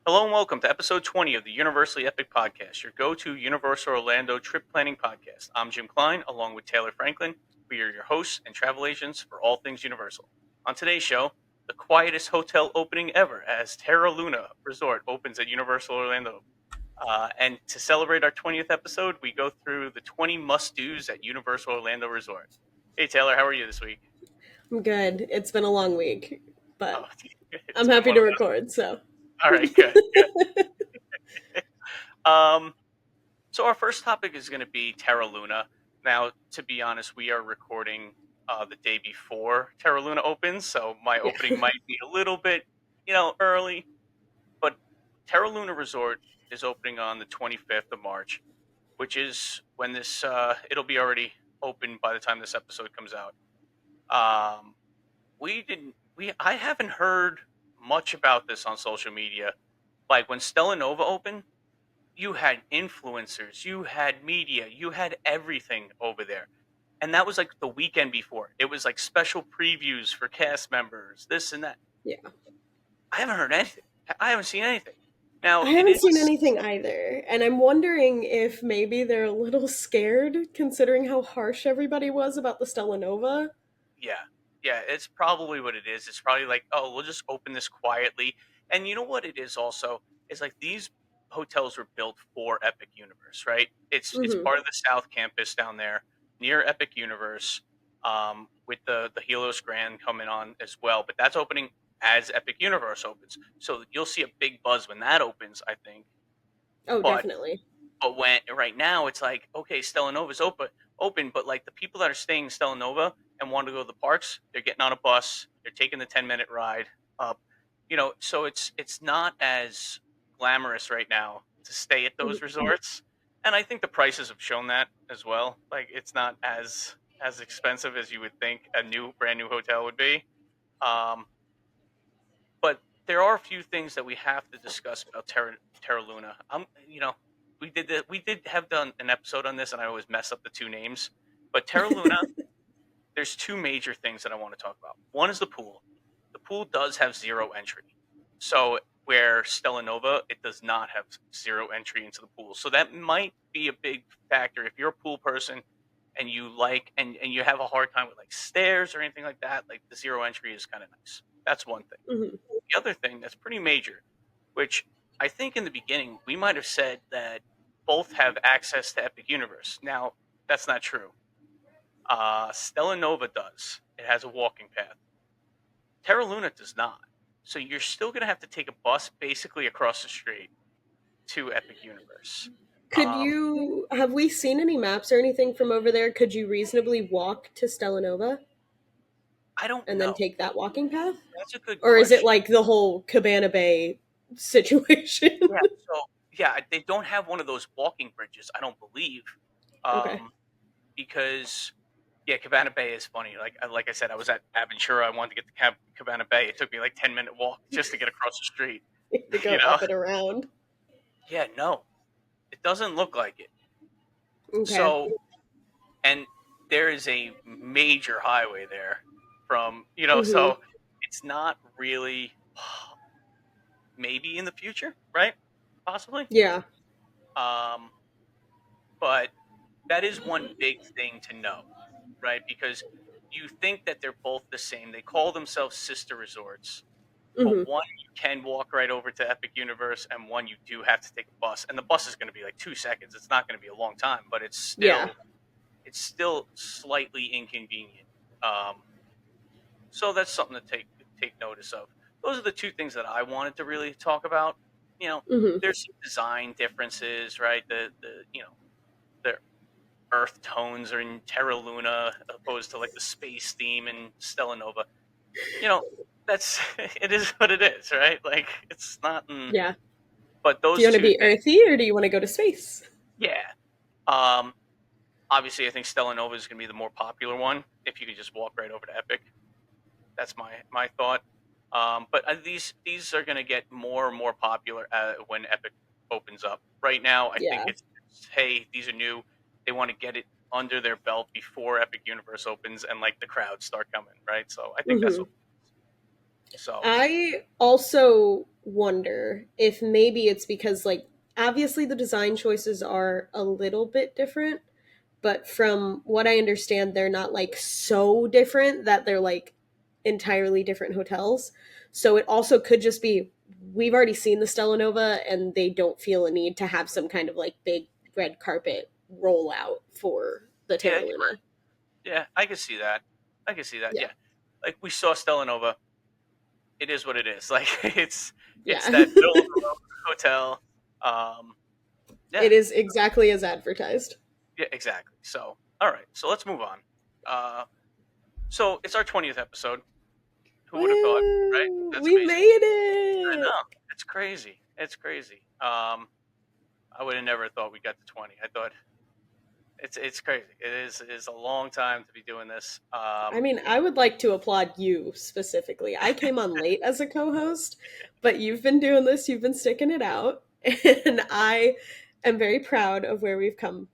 Hello and welcome to episode 20 of the Universally Epic Podcast, your go-to Universal Orlando trip planning podcast. I'm Jim Klein, along with Taylor Franklin. We are your hosts and travel agents for all things Universal. On today's show, the quietest hotel opening ever as Terra Luna Resort opens at Universal Orlando. And to celebrate our 20th episode, we go through the 20 must-dos at Universal Orlando Resort. Hey Taylor, how are you this week? I'm good. It's been a long week, Oh, but it's I'm been happy one to of those. record. So, All right, good. Um, So our first topic is going to be Terra Luna. Now, to be honest, we are recording the day before Terra Luna opens, so my yeah. opening might be a little bit, early. But Terra Luna Resort is opening on the 25th of March, which is when this it'll be already open by the time this episode comes out. Um, I haven't heard much about this on social media. Like when Stella Nova opened, you had influencers, you had media, you had everything over there. And that was like the weekend before. It was like special previews for cast members, this and that. Yeah. I haven't heard anything. I haven't seen anything. Now, I it haven't seen is, anything either. And I'm wondering if maybe they're a little scared considering how harsh everybody was about the Stella Nova. yeah, yeah, it's probably what it is. It's probably like, oh, we'll just open this quietly. And you know what it is also? Is like these hotels were built for Epic Universe, right? It's Hmm. part of the South Campus down there near Epic Universe, with the Helios Grand coming on as well. But that's opening as Epic Universe opens, so you'll see a big buzz when that opens, I think. Oh, But definitely. when right now it's like, okay, Stella Nova's open, but like the people that are staying in Stella Nova and want to go to the parks, they're getting on a bus, they're taking the 10-minute ride up. So it's not as glamorous right now to stay at those Mhm. resorts. And I think the prices have shown that as well. Like it's not as expensive as you would think a brand new hotel would be. Um, but there are a few things that we have to discuss about Terra Luna. We did have done an episode on this, and I always mess up the two names. But Terra Luna, there's two major things that I want to talk about. One is the pool. The pool does have zero entry, so where Stella Nova, it does not have zero entry into the pool. So that might be a big factor if you're a pool person and you like and you have a hard time with like stairs or anything like that. Like the zero entry is kind of nice. That's one thing. Mhm. The other thing that's pretty major, which I think in the beginning we might have said that both have access to Epic Universe. Now, that's not true. Stella Nova does. It has a walking path. Terra Luna does not. So you're still going to have to take a bus basically across the street to Epic Universe. Could Um, you have we seen any maps or anything from over there? Could you reasonably walk to Stella Nova I don't and then know. take that walking path? That's a good Or is it question. like the whole Cabana Bay situation? Yeah. So yeah, they don't have one of those walking bridges. I don't believe, Okay. um, because yeah, Cabana Bay is funny. Like I said, I was at Aventura. I wanted to get to Cabana Bay. It took me like 10-minute walk just to get across the street. To You go know? up and around. Yeah, no, it doesn't look like it. Okay. So, and there is a major highway there Hmm. so it's not really maybe in the future, right? Possibly. Yeah. Um, but that is one big thing to know, right? Because you think that they're both the same. They call themselves sister resorts, but Hmm. one you can walk right over to Epic Universe, and one you do have to take a bus. And the bus is going to be like 2 seconds. It's not going to be a long time, but Yeah. it's still slightly inconvenient. Um, so that's something to take notice of. Those are the two things that I wanted to really talk about. Hmm. There's some design differences, right? The earth tones are in Terra Luna opposed to like the space theme in Stella Nova. You know, that's it is what it is, right? Like it's not. Yeah. But Do you those want to two be things, earthy or do you want to go to space? yeah. Um, Obviously, I think Stella Nova is going to be the more popular one. If you could just walk right over to Epic, that's my thought. But these are going to get more and more popular when Epic opens up. Right now, I think Yeah. it's hey, these are new. They want to get it under their belt before Epic Universe opens and like the crowds start coming, right? So I think that's Hmm. what. So I also wonder if maybe it's because, like, obviously the design choices are a little bit different, but from what I understand, they're not like so different that they're like entirely different hotels. So it also could just be we've already seen the Stella Nova and they don't feel a need to have some kind of like big red carpet rollout for the yeah, Terra Luna. yeah, I can see that. I can see that. Yeah. Yeah, like we saw Stellanova. It is what it is. Like it's Yeah. that middle of the road hotel. Um, yeah, It is exactly as advertised. yeah, exactly. So all right, so let's move on. Uh, so it's our 20th episode. Who would have thought, right? Woo! That's We amazing. made I it. know. It's crazy. It's crazy. I would have never thought we got to 20. I thought it's crazy. It is a long time to be doing this. I mean, I would like to applaud you specifically. I came on late as a co-host, but you've been doing this, you've been sticking it out, and I am very proud of where we've come,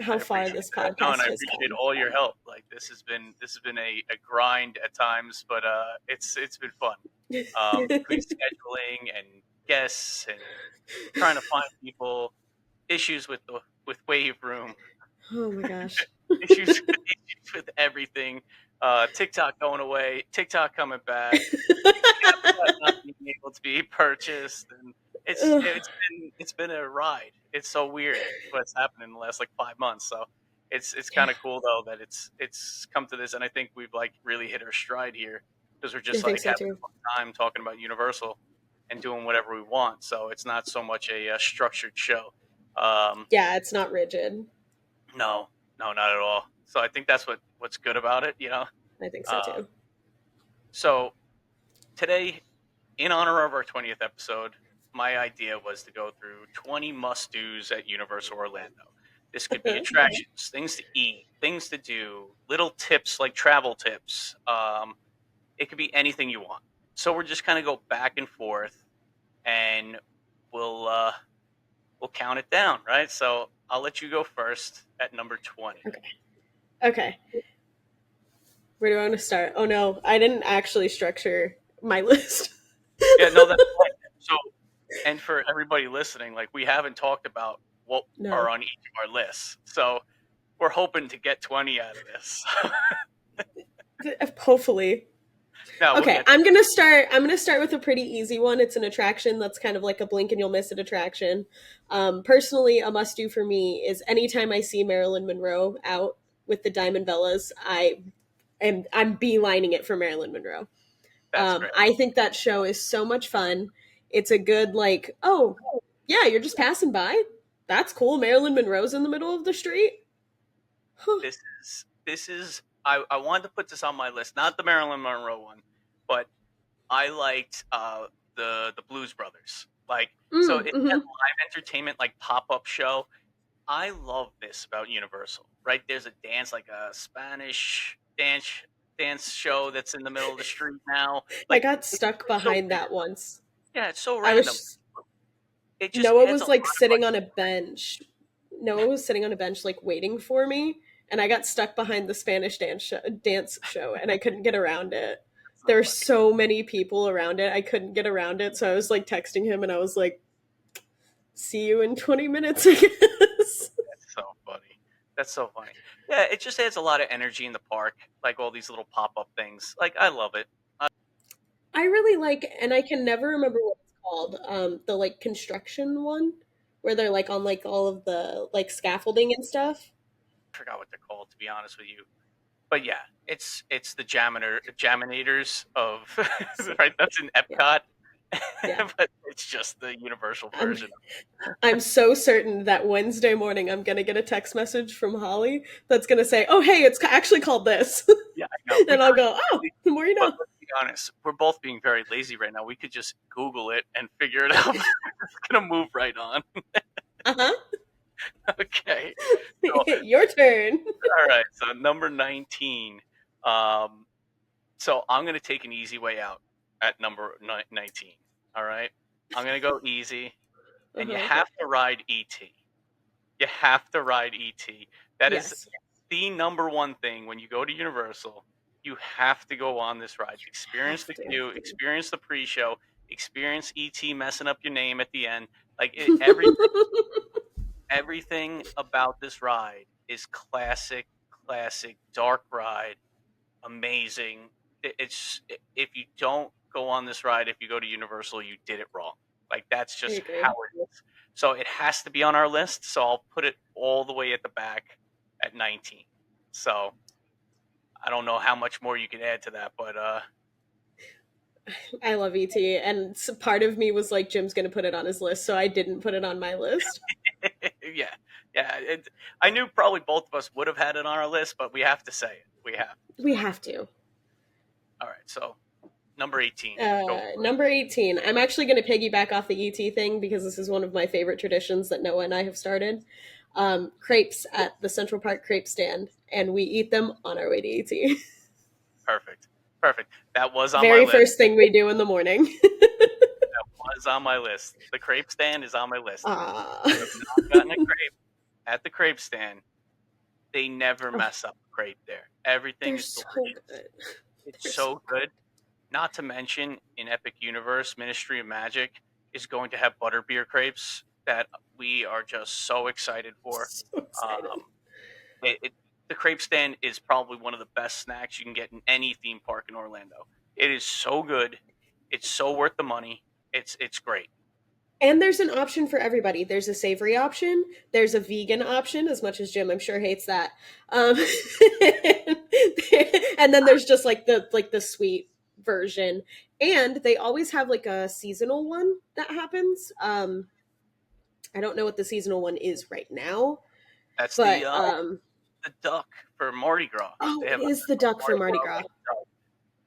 how I far appreciate this that. No, and podcast I has appreciate come. all your help. Like this has been a grind at times, but it's been fun. Between scheduling and guests and trying to find people, issues with wave room, Oh my gosh. issues with everything. TikTok going away, TikTok coming back, Snapchat not being able to be purchased, and it's Ugh, it's been a ride. It's so weird what's happened in the last like 5 months. So it's yeah, kind of cool though that it's come to this, and I think we've like really hit our stride here because we're I just think like so having too. a fun time talking about Universal and doing whatever we want. So it's not so much a structured show. Um, Yeah, it's not rigid. no, no, not at all. So I think that's what's good about it. I think so Um, too. so today, in honor of our 20th episode, my idea was to go through 20 must dos at Universal Orlando. This could be attractions, things to eat, things to do, little tips like travel tips. It could be anything you want. So we're just kind of go back and forth, and we'll uh, we'll count it down, right? So I'll let you go first at number 20. Okay. Okay. Where do I want to start? Oh no, I didn't actually structure my list. Yeah, no, that's fine. So, and for everybody listening, like we haven't talked about what are No. on each of our lists. So we're hoping to get 20 out of this. Hopefully. No, we'll Okay, get I'm gonna start with a pretty easy one. It's an attraction that's kind of like a blink and you'll miss it attraction. Personally, a must do for me is anytime I see Marilyn Monroe out with the Diamond Bellas, I'm beelining it for Marilyn Monroe. that's great. I think that show is so much fun. It's a good like, oh yeah, you're just passing by. That's cool. Marilyn Monroe's in the middle of the street. Huh. I wanted to put this on my list, not the Marilyn Monroe one, but I liked the Blues Brothers. Like so it's that Mm-hmm. live entertainment like pop-up show. I love this about Universal, right? There's a dance, like a Spanish dance show that's in the middle of the street now. I Like got it's stuck so behind weird. that once. Yeah, it's so I random. was It just Noah adds a was lot like of sitting like on a bench. Noah was sitting on a bench like waiting for me, and I got stuck behind the Spanish dance show, and I couldn't get around it. so There were funny. so many people around it, I couldn't get around it. So I was like texting him, and I was like, "See you in 20 minutes, I guess." That's so funny. That's so funny. Yeah, it just adds a lot of energy in the park, like all these little pop up things. Like I love it. I I really like, and I can never remember what it's called. The like construction one, where they're like on like all of the like scaffolding and stuff. forgot what they're called, to be honest with you. But yeah, it's the Jaminators of So, right. That's in yeah, Epcot, yeah. but it's just the Universal I'm version. I'm so certain that Wednesday morning I'm gonna get a text message from Holly that's gonna say, "Oh, hey, it's actually called this," Yeah, I know. We and I'll could, go, "Oh, the more you but know." let's be honest, we're both being very lazy right now. We could just Google it and figure it out. It's gonna move right on. Uh huh. Okay. So, Your turn. all right. So number 19. Um, so I'm gonna take an easy way out at number 19. All right. I'm gonna go easy, Uh and you huh. have to ride ET. You have to ride ET. That is Yes. the number one thing when you go to Universal. You have to go on this ride. Experience Have the to. queue, experience the pre-show, experience ET messing up your name at the end. Like everything about this ride is classic, classic dark ride, amazing. It's if you don't go on this ride, if you go to Universal, you did it wrong. Like that's I just how agree. it is. So it has to be on our list. So I'll put it all the way at the back at 19. So I don't know how much more you could add to that, but I love ET, and part of me was like, Jim's gonna put it on his list, so I didn't put it on my list. yeah, yeah. I knew probably both of us would have had it on our list, but we have to say it. We have to say We it. have to. All right. So number 18. Go for it. Number 18. I'm actually going to piggyback off the ET thing because this is one of my favorite traditions that Noah and I have started. Crepes at the Central Park crepe stand, and we eat them on our way to ET. Perfect. Perfect. That was on my Very list. first thing we do in the morning. That was on my list. The crepe stand is on my list. Ah, If you have not gotten a crepe at the crepe stand, they never oh, mess up a crepe there. Everything they're is so delicious. good. It's They're so so good. Not to mention, in Epic Universe, Ministry of Magic is going to have butterbeer crepes that we are just so excited for. so Um, excited. the crepe stand is probably one of the best snacks you can get in any theme park in Orlando. It is so good. It's so worth the money. It's great. And there's an option for everybody. There's a savory option. There's a vegan option, as much as Jim, I'm sure, hates that. Um, and then there's just like the sweet version. And they always have like a seasonal one that happens. I don't know what the seasonal one is right now, That's but the duck for Mardi Gras. oh, They it have is the duck for Mardi Mardi Gras Gras. duck.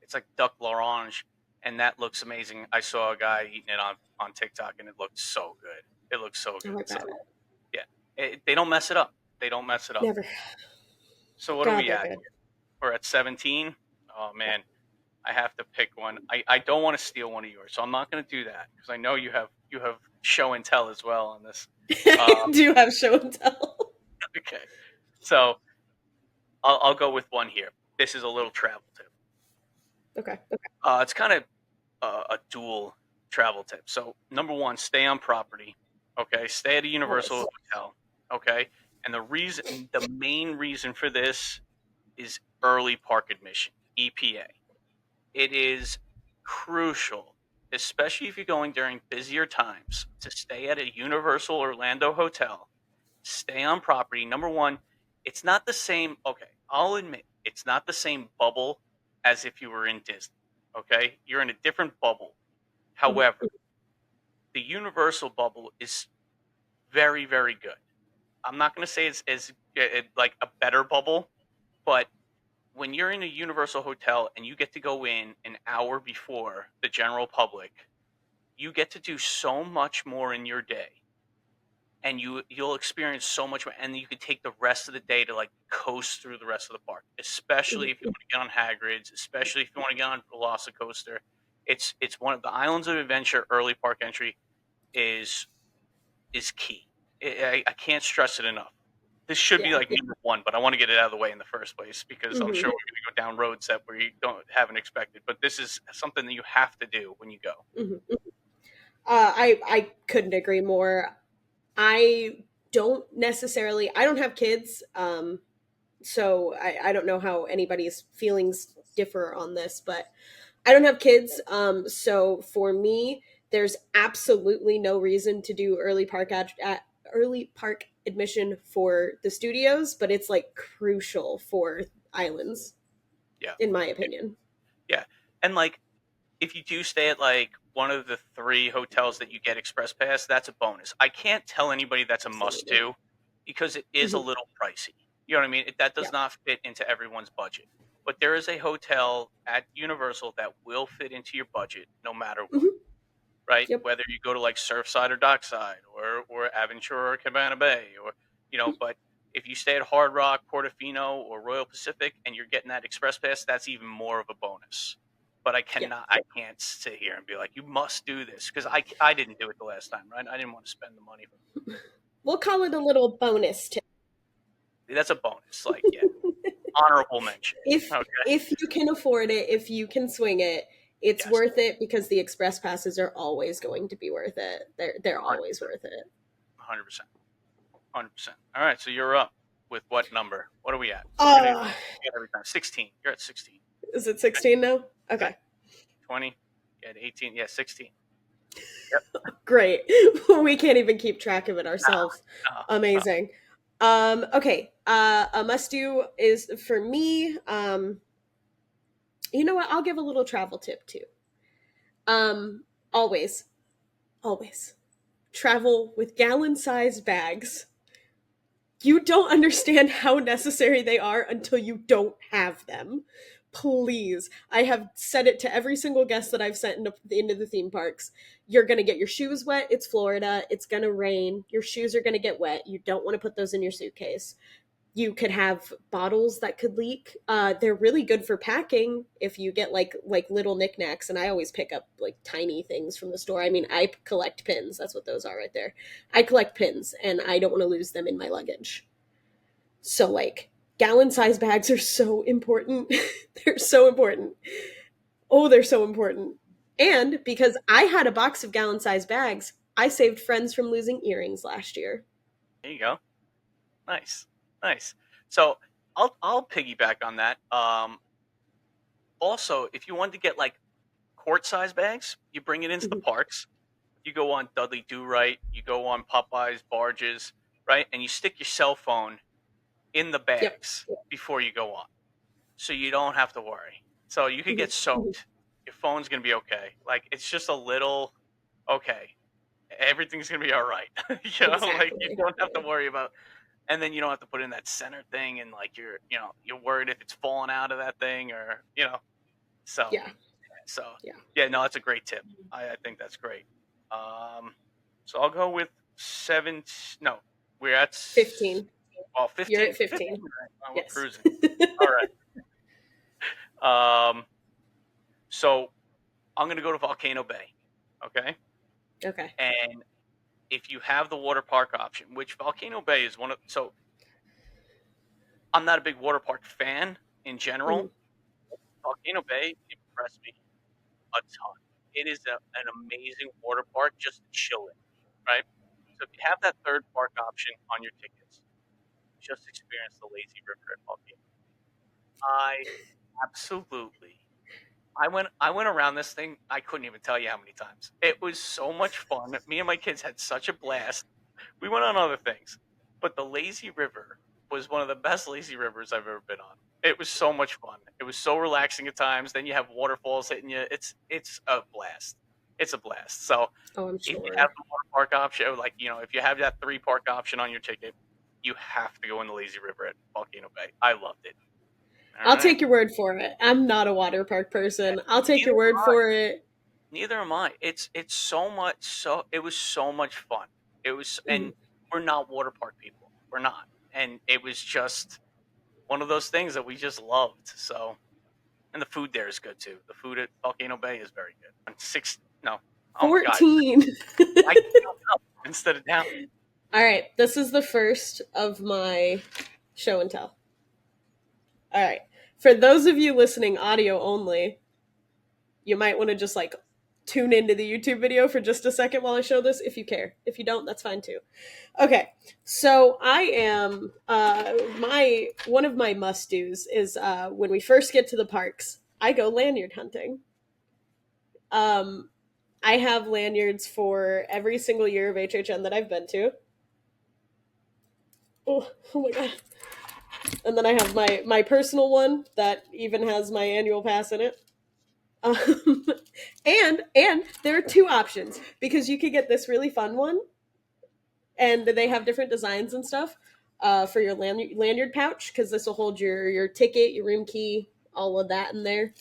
It's like duck l'orange, and that looks amazing. I saw a guy eating it on TikTok, and it looked so good. It looks so Oh, good. I So bet. yeah, they don't mess it up. They don't mess it up. Never. So what are God, we they're at? good. We're at 17. Oh man, I have to pick one. I don't want to steal one of yours, so I'm not going to do that because I know you have show and tell as well on this. I Um, do have show and tell. okay, so I'll go with one here. This is a little travel tip. Okay. It's kind of a dual travel tip. So number one, stay on property. Okay, stay at a Universal Always. hotel. Okay, and the main reason for this is early park admission (EPA). It is crucial, especially if you're going during busier times, to stay at a Universal Orlando hotel. Stay on property. Number one, it's not the same. Okay, I'll admit it's not the same bubble as if you were in Disney. Okay, you're in a different bubble. Mhm. However, the Universal bubble is very, very good. I'm not going to say it's like a better bubble, but when you're in a Universal hotel and you get to go in an hour before the general public, you get to do so much more in your day, and you'll experience so much more, and you could take the rest of the day to like coast through the rest of the park, especially if you Mhm. want to get on Hagrid's, especially if you want to get on Velocicoaster. It's one of the Islands of Adventure early park entry is is key. I can't stress it enough. This should be Yeah. like number one, but I want to get it out of the way in the first place because I'm Hmm. sure we're going to go down roads that we haven't expected. But this is something that you have to do when you go. Hmm. I couldn't agree more. I don't necessarily. I don't have kids, so I don't know how anybody's feelings differ on this, but I don't have kids, so for me, there's absolutely no reason to do early park admission for the studios, but it's like crucial for islands, Yeah, in my opinion. yeah, and like if you do stay at like one of the three hotels that you get express pass, that's a bonus. I can't tell anybody that's a must Absolutely. do because it is a Hmm. little pricey. You know what I mean? That Yeah. does not fit into everyone's budget. But there is a hotel at Universal that will fit into your budget no matter what, Hmm. right? Yep. Whether you go to like Surfside or Dockside or Aventura or Cabana Bay or but if you stay at Hard Rock, Portofino, or Royal Pacific and you're getting that express pass, that's even more of a bonus. But Yeah. I can't sit here and be like, you must do this because I didn't do it the last time, right? I didn't want to spend the money. We'll call it a little bonus tip. That's a bonus. Like, yeah. honorable mention. if Okay. if you can afford it, if you can swing it, it's Yes. worth it because the express passes are always going to be worth it. They're always 100%. worth it. 100%. 100%. All right. So you're up with what number? What are we at? We're gonna Uh get every time. 16. You're at 16. is it Okay. 16 now? Okay. Okay. 20. You had 18. Yeah, 16. Yep. Great. We can't even keep track of it No. ourselves. No. No. Amazing. Okay. A must do is for me, you know what? I'll give a little travel tip too. Um always, always travel with gallon-sized bags. You don't understand how necessary they are until you don't have them. Please. I have said it to every single guest that I've sent into the theme parks. You're going to get your shoes wet. It's Florida. It's going to rain. Your shoes are going to get wet. You don't want to put those in your suitcase. You could have bottles that could leak. They're really good for packing if you get like little knickknacks. And I always pick up like tiny things from the store. I mean, I collect pins. That's what those are right there. I collect pins, and I don't want to lose them in my luggage. So like gallon size bags are so important. They're so important. Oh, they're so important. And because I had a box of gallon size bags, I saved friends from losing earrings last year. There you go. Nice. Nice. So I'll piggyback on that. Also, if you wanted to get like quart size bags, you bring it into the Mhm. parks. You go on Dudley Do Right, you go on Popeyes barges, right? And you stick your cell phone in the Yep. bags before you go on. So you don't have to worry. So you could Mhm. get Mhm. soaked. Your phone's going to be okay. Like it's just a little okay. Everything's going to be all right. Like you Exactly. don't have to Yeah. worry about, and then you don't have to put in that center thing and like you're worried if it's falling out of that thing or. So Yeah. so Yeah. yeah, no, that's a great tip. I think that's great. Um so I'll go with seven. No, we're at 15. well You're 15. at 15. 15. Right. We're Yes. cruising. All right. So I'm gonna go to Volcano Bay. Okay. Okay. And if you have the water park option, which Volcano Bay is one of, so I'm not a big water park fan in general. Mhm. Volcano Bay impressed me a ton. It is an amazing water park just to chill in, right? So if you have that third park option on your tickets, just experience the lazy river at Volcano. I absolutely. I went around this thing. I couldn't even tell you how many times. It was so much fun. Me and my kids had such a blast. We went on other things, but the lazy river was one of the best lazy rivers I've ever been on. It was so much fun. It was so relaxing at times. Then you have waterfalls hitting you. It's a blast. It's a blast. So Oh, I'm if you have sure. the water park option, like if you have that three park option on your ticket, you have to go in the lazy river at Volcano Bay. I loved it. All I'll right. take your word for it. I'm not a water park person. I'll take Neither your am word I. for it. Neither am I. It's so much. It was so much fun. It was, Mhm. and we're not water park people. We're not, and it was just one of those things that we just loved. So, and the food there is good too. The food at Volcano Bay is very good. And six, no, oh my god, 14. I can count up instead of down. All right, this is the first of my show and tell. All right. For those of you listening audio only, you might want to just like tune into the YouTube video for just a second while I show this if you care. If you don't, that's fine too. Okay. So I am my one of my must-dos is when we first get to the parks, I go lanyard hunting. Um I have lanyards for every single year of HHN that I've been to. Oh my god. And then I have my personal one that even has my annual pass in it. Um, and there are two options because you could get this really fun one, and they have different designs and stuff for your lanyard pouch because this will hold your ticket, your room key, all of that in there.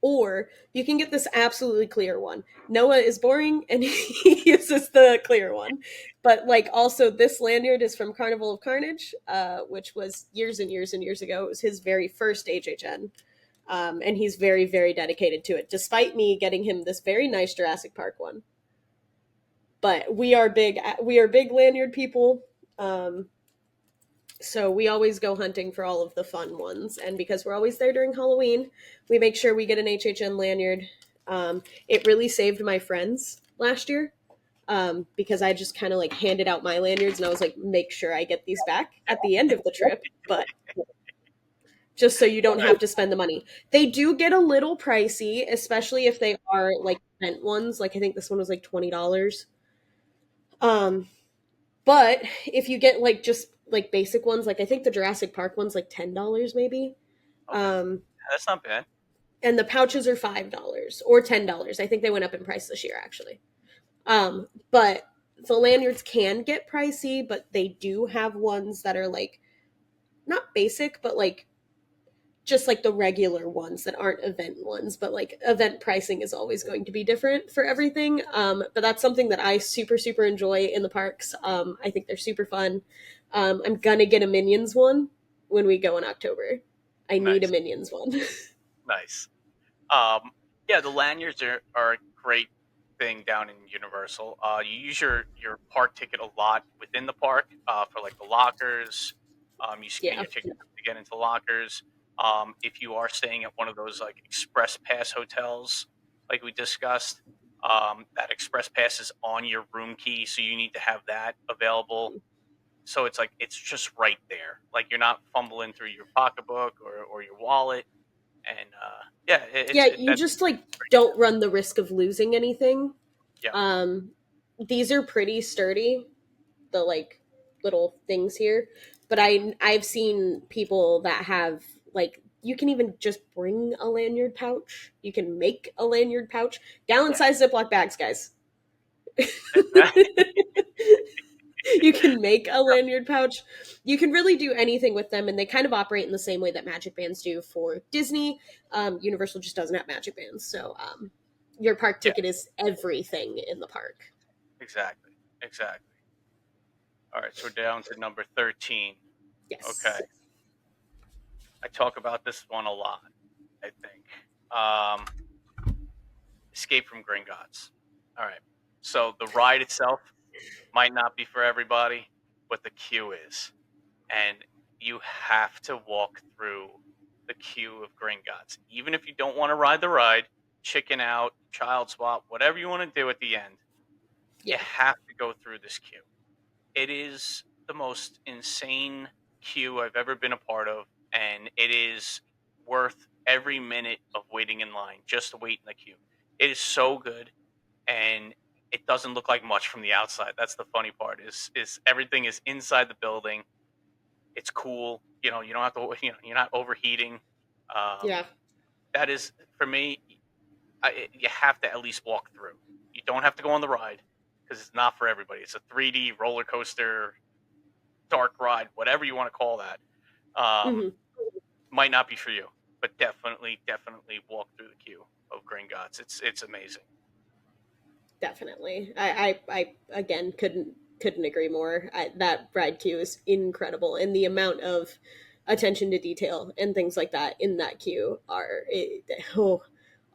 Or you can get this absolutely clear one. Noah is boring and he uses the clear one. But like also this lanyard is from Carnival of Carnage, which was years and years and years ago. It was his very first HHN. And he's very, very dedicated to it, despite me getting him this very nice Jurassic Park one. But we are big lanyard people. Um, So we always go hunting for all of the fun ones, and because we're always there during Halloween, we make sure we get an HHN lanyard. It really saved my friends last year because I just kind of like handed out my lanyards, and I was like, make sure I get these back at the end of the trip, but just so you don't have to spend the money. They do get a little pricey, especially if they are like event ones. Like I think this one was like $20. Um, but if you get like just like basic ones, like I think the Jurassic Park one's like $10 maybe. Okay, Um, that's not bad. and the pouches are $5 or $10. I think they went up in price this year actually. But the lanyards can get pricey, but they do have ones that are like not basic, but like just like the regular ones that aren't event ones, but like event pricing is always going to be different for everything. But that's something that I super enjoy in the parks. I think they're super fun. I'm gonna get a Minions one when we go in October. I need a Nice, Minions one. nice. Um, yeah, the lanyards are a great thing down in Universal. You use your park ticket a lot within the park for like the lockers. You scan Yeah, your ticket to get into lockers. If you are staying at one of those like express pass hotels, like we discussed, that express pass is on your room key, so you need to have that available. So it's like it's just right there. Like you're not fumbling through your pocketbook or your wallet, and yeah, yeah. You that's just like don't run the risk of losing anything. yeah, Um, these are pretty sturdy, the like little things here. But I've seen people that have like you can even just bring a lanyard pouch. You can make a lanyard pouch. Gallon yeah. size Ziploc bags, guys. That- You can make a lanyard pouch. You can really do anything with them, and they kind of operate in the same way that magic bands do for Disney. Universal just doesn't have magic bands, so your park yeah, ticket is everything in the park. exactly, exactly. All right, so we're down to number 13. Okay, Yes. I talk about this one a lot. I think um, Escape from Gringotts. All right, so the ride itself might not be for everybody, but the queue is, and you have to walk through the queue of Gringotts, even if you don't want to ride the ride, chicken out, child swap, whatever you want to do at the end. You Yeah. have to go through this queue. It is the most insane queue I've ever been a part of, and it is worth every minute of waiting in line just to wait in the queue. It is so good, and it doesn't look like much from the outside. That's the funny part. Is everything is inside the building. It's cool. You know, you don't have to. You know, you're not overheating. Um, Yeah. that is for me. You have to at least walk through. You don't have to go on the ride because it's not for everybody. It's a 3D roller coaster, dark ride, whatever you want to call that. Um, Hmm. might not be for you, but definitely walk through the queue of Gringotts. It's amazing. Definitely. I again couldn't agree more. That ride queue is incredible, and the amount of attention to detail and things like that in that queue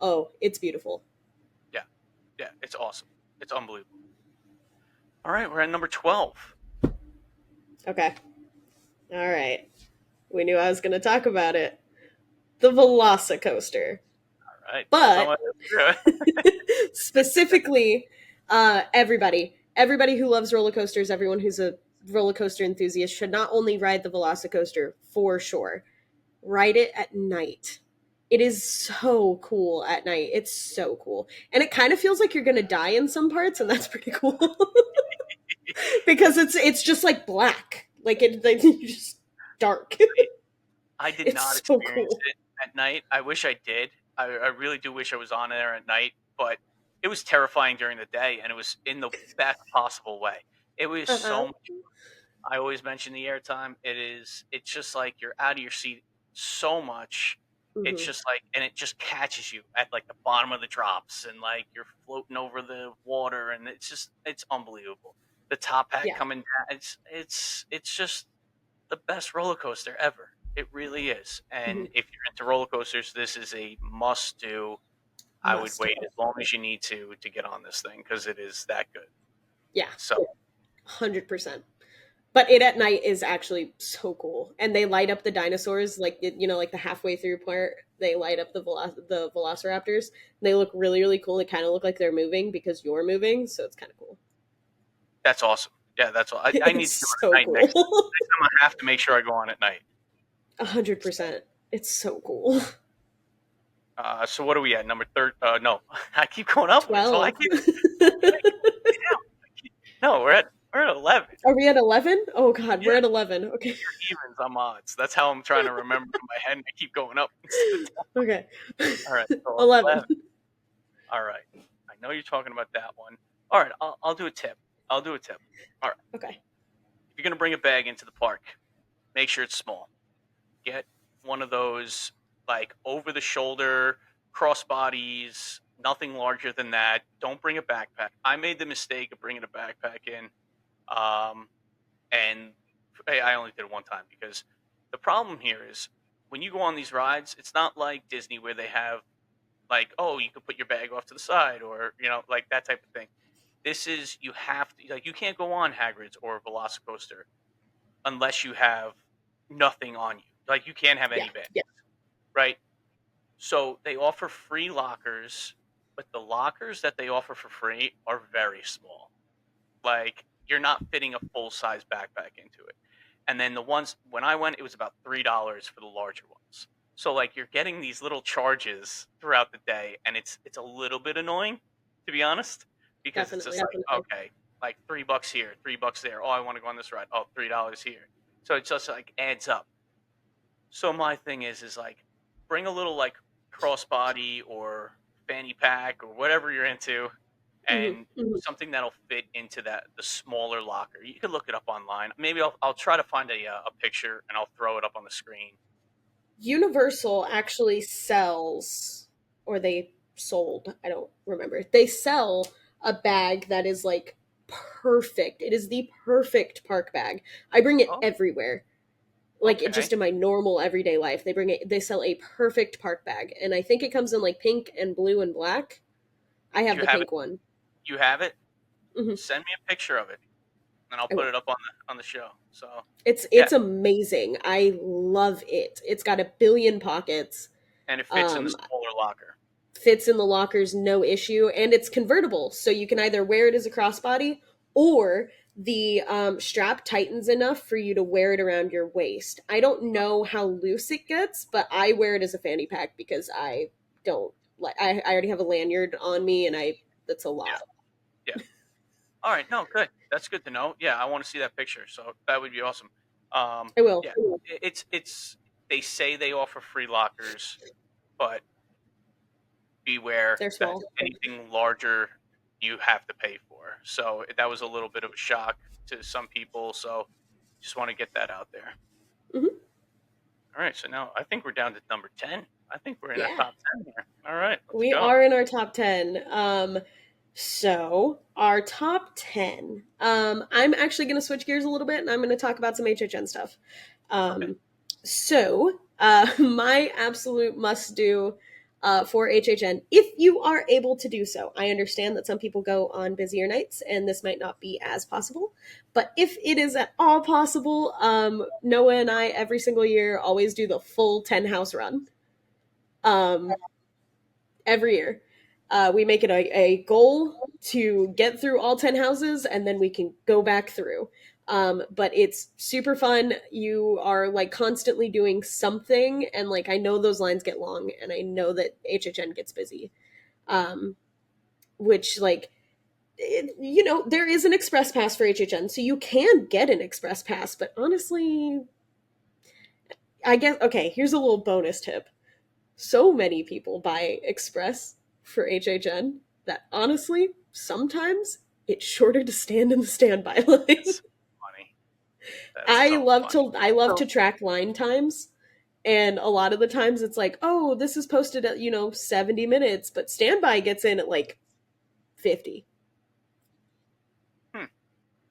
oh it's beautiful. Yeah, yeah, it's awesome. It's unbelievable. All right, we're at number 12. Okay, all right. We knew I was going to talk about it. The Velocicoaster, All right, tell us how but much. Yeah. specifically, everybody who loves roller coasters, everyone who's a roller coaster enthusiast should not only ride the Velocicoaster for sure, ride it at night. It is so cool at night. It's so cool. And it kind of feels like you're going to die in some parts and that's pretty cool. Because it's just like black. Like it like, just dark. I did It's not so experience cool. it at night. I wish I did. I really do wish I was on there at night, but it was terrifying during the day, and it was in the best possible way. It was Uh-huh. so much. I always mention the airtime. It is. It's just like you're out of your seat so much. It's Hmm. just like, and it just catches you at like the bottom of the drops, and like you're floating over the water, and it's unbelievable. The top hat Yeah. coming down. It's just the best roller coaster ever. It really is. Hmm. And if you're into roller coasters, this is a must do. I would Must wait do. as long as you need to get on this thing because it is that good. Yeah. So 100%. But it at night is actually so cool, and they light up the dinosaurs like like the halfway through part. They light up the velociraptors. They look really really cool. They kind of look like they're moving because you're moving, so it's kind of cool. That's awesome. Yeah, that's all. I need to do It's it so at night next time. cool. Next time I have to make sure I go on at night. 100%. It's so cool. So what are we at? Number third? No, I keep going upwards. So I 12. keep down. No, we're at 11. Are we at 11? Oh god, Yeah, we're at 11. Okay. you're evens. I'm odds. That's how I'm trying to remember in my head. And I keep going up. Okay. All right, so 11. 11. All right. I know you're talking about that one. All right, I'll do a tip. I'll do a tip. All right. Okay. If you're gonna bring a bag into the park, make sure it's small. Get one of those like over the shoulder crossbodies, nothing larger than that. Don't bring a backpack. I made the mistake of bringing a backpack in, um, and I only did it one time because the problem here is when you go on these rides, it's not like Disney where they have like, oh, you could put your bag off to the side or like that type of thing. This is you have to like you can't go on Hagrid's or Velocicoaster unless you have nothing on you. Like you can't have Yeah. any bag, Yeah. right? So they offer free lockers, but the lockers that they offer for free are very small. Like you're not fitting a full size backpack into it. And then the ones when I went, it was about $3 for the larger ones. So like you're getting these little charges throughout the day, and it's a little bit annoying, to be honest, because it's just Definitely. like okay, like $3 here, $3 there. Oh, I want to go on this ride. Oh, $3 here. So it just like adds up. So my thing is like bring a little like crossbody or fanny pack or whatever you're into, Hmm. and something that'll fit into that the smaller locker. You can look it up online. Maybe I'll try to find a picture and I'll throw it up on the screen. Universal actually sells, or they sold, I don't remember. They sell a bag that is like perfect. It is the perfect park bag. I bring it Oh, everywhere. Like it okay. just in my normal everyday life. They sell a perfect park bag. And I think it comes in like pink and blue and black. I Do have you the have it? pink one. You have it? Hmm. Send me a picture of it, and I'll I put will. it up on the show. So yeah, It's amazing. I love it. It's got a billion pockets. and it fits in the Um, smaller locker. Fits in the lockers no issue, and it's convertible, so you can either wear it as a crossbody or the strap tightens enough for you to wear it around your waist. I don't know how loose it gets, but I wear it as a fanny pack because I don't like. I already have a lanyard on me, and I that's a Yeah, lot. yeah. All right, no, good. That's good to know. Yeah, I want to see that picture. So that would be awesome. I will. Yeah, it's they say they offer free lockers, but beware They're that small. anything larger you have to pay for. So that was a little bit of a shock to some people. So just want to get that out there. Hmm. All right, so now I think we're down to number 10. I think we're in our Yeah, top 10 here. All right, let's we go. are in our top 10. So our top 10. I'm actually going to switch gears a little bit, and I'm going to talk about some HHN stuff. Okay. Um, my absolute must do for HHN, if you are able to do so. I understand that some people go on busier nights, and this might not be as possible. But if it is at all possible, Noah and I every single year always do the full 10 house run. Um, every year. We make it a goal to get through all 10 houses, and then we can go back through. But it's super fun. You are like constantly doing something, and like I know those lines get long, and I know that HHN gets busy. Um, which like there is an express pass for HHN, so you can get an express pass. But honestly, I guess okay. Here's a little bonus tip: so many people buy Express for HHN that honestly, sometimes it's shorter to stand in the standby line. That's funny. That's so funny. I love So, to track line times. And a lot of the times it's like, oh, this is posted at, 70 minutes, but standby gets in at like 50. hmm, that's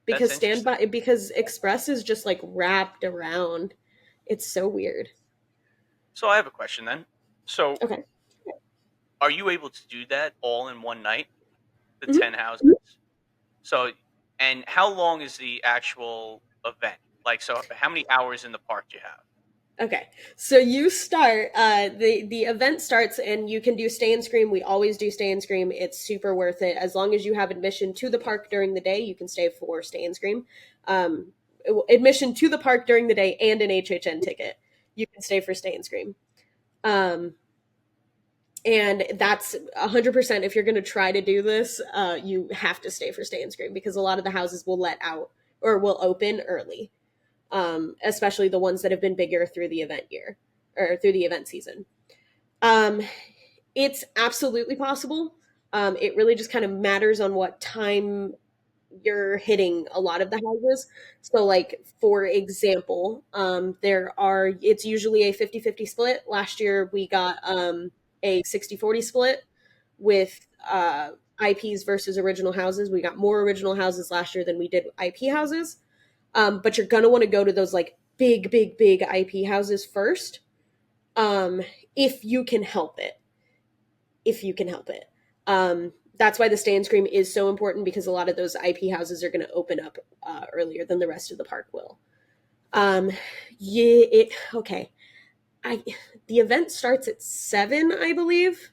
Because interesting. Express is just like wrapped around. It's so weird. So I have a question then. So Okay. are you able to do that all in one night, the Mhm. 10 houses? So, and how long is the actual? event? Like, so how many hours in the park do you have? Okay, so you start. The event starts, and you can do stay and scream. We always do stay and scream. It's super worth it. As long as you have admission to the park during the day, you can stay for stay and scream. Um, Admission to the park during the day and an HHN ticket, you can stay for stay and scream. Um, and that's 100%. If you're going to try to do this, you have to stay for stay and scream because a lot of the houses will let out or will open early, especially the ones that have been bigger through the event year or through the event season. Um, it's absolutely possible. It really just kind of matters on what time you're hitting a lot of the houses. So, like, for example, it's usually a 50-50 split. Last year, we got a 60-40 split with IPs versus original houses. We got more original houses last year than we did IP houses. But you're gonna want to go to those like big, big, big IP houses first, um, if you can help it. If you can help it. That's why the stay and scream is so important because a lot of those IP houses are going to open up earlier than the rest of the park will. Um, yeah, okay. I the event starts at 7, I believe.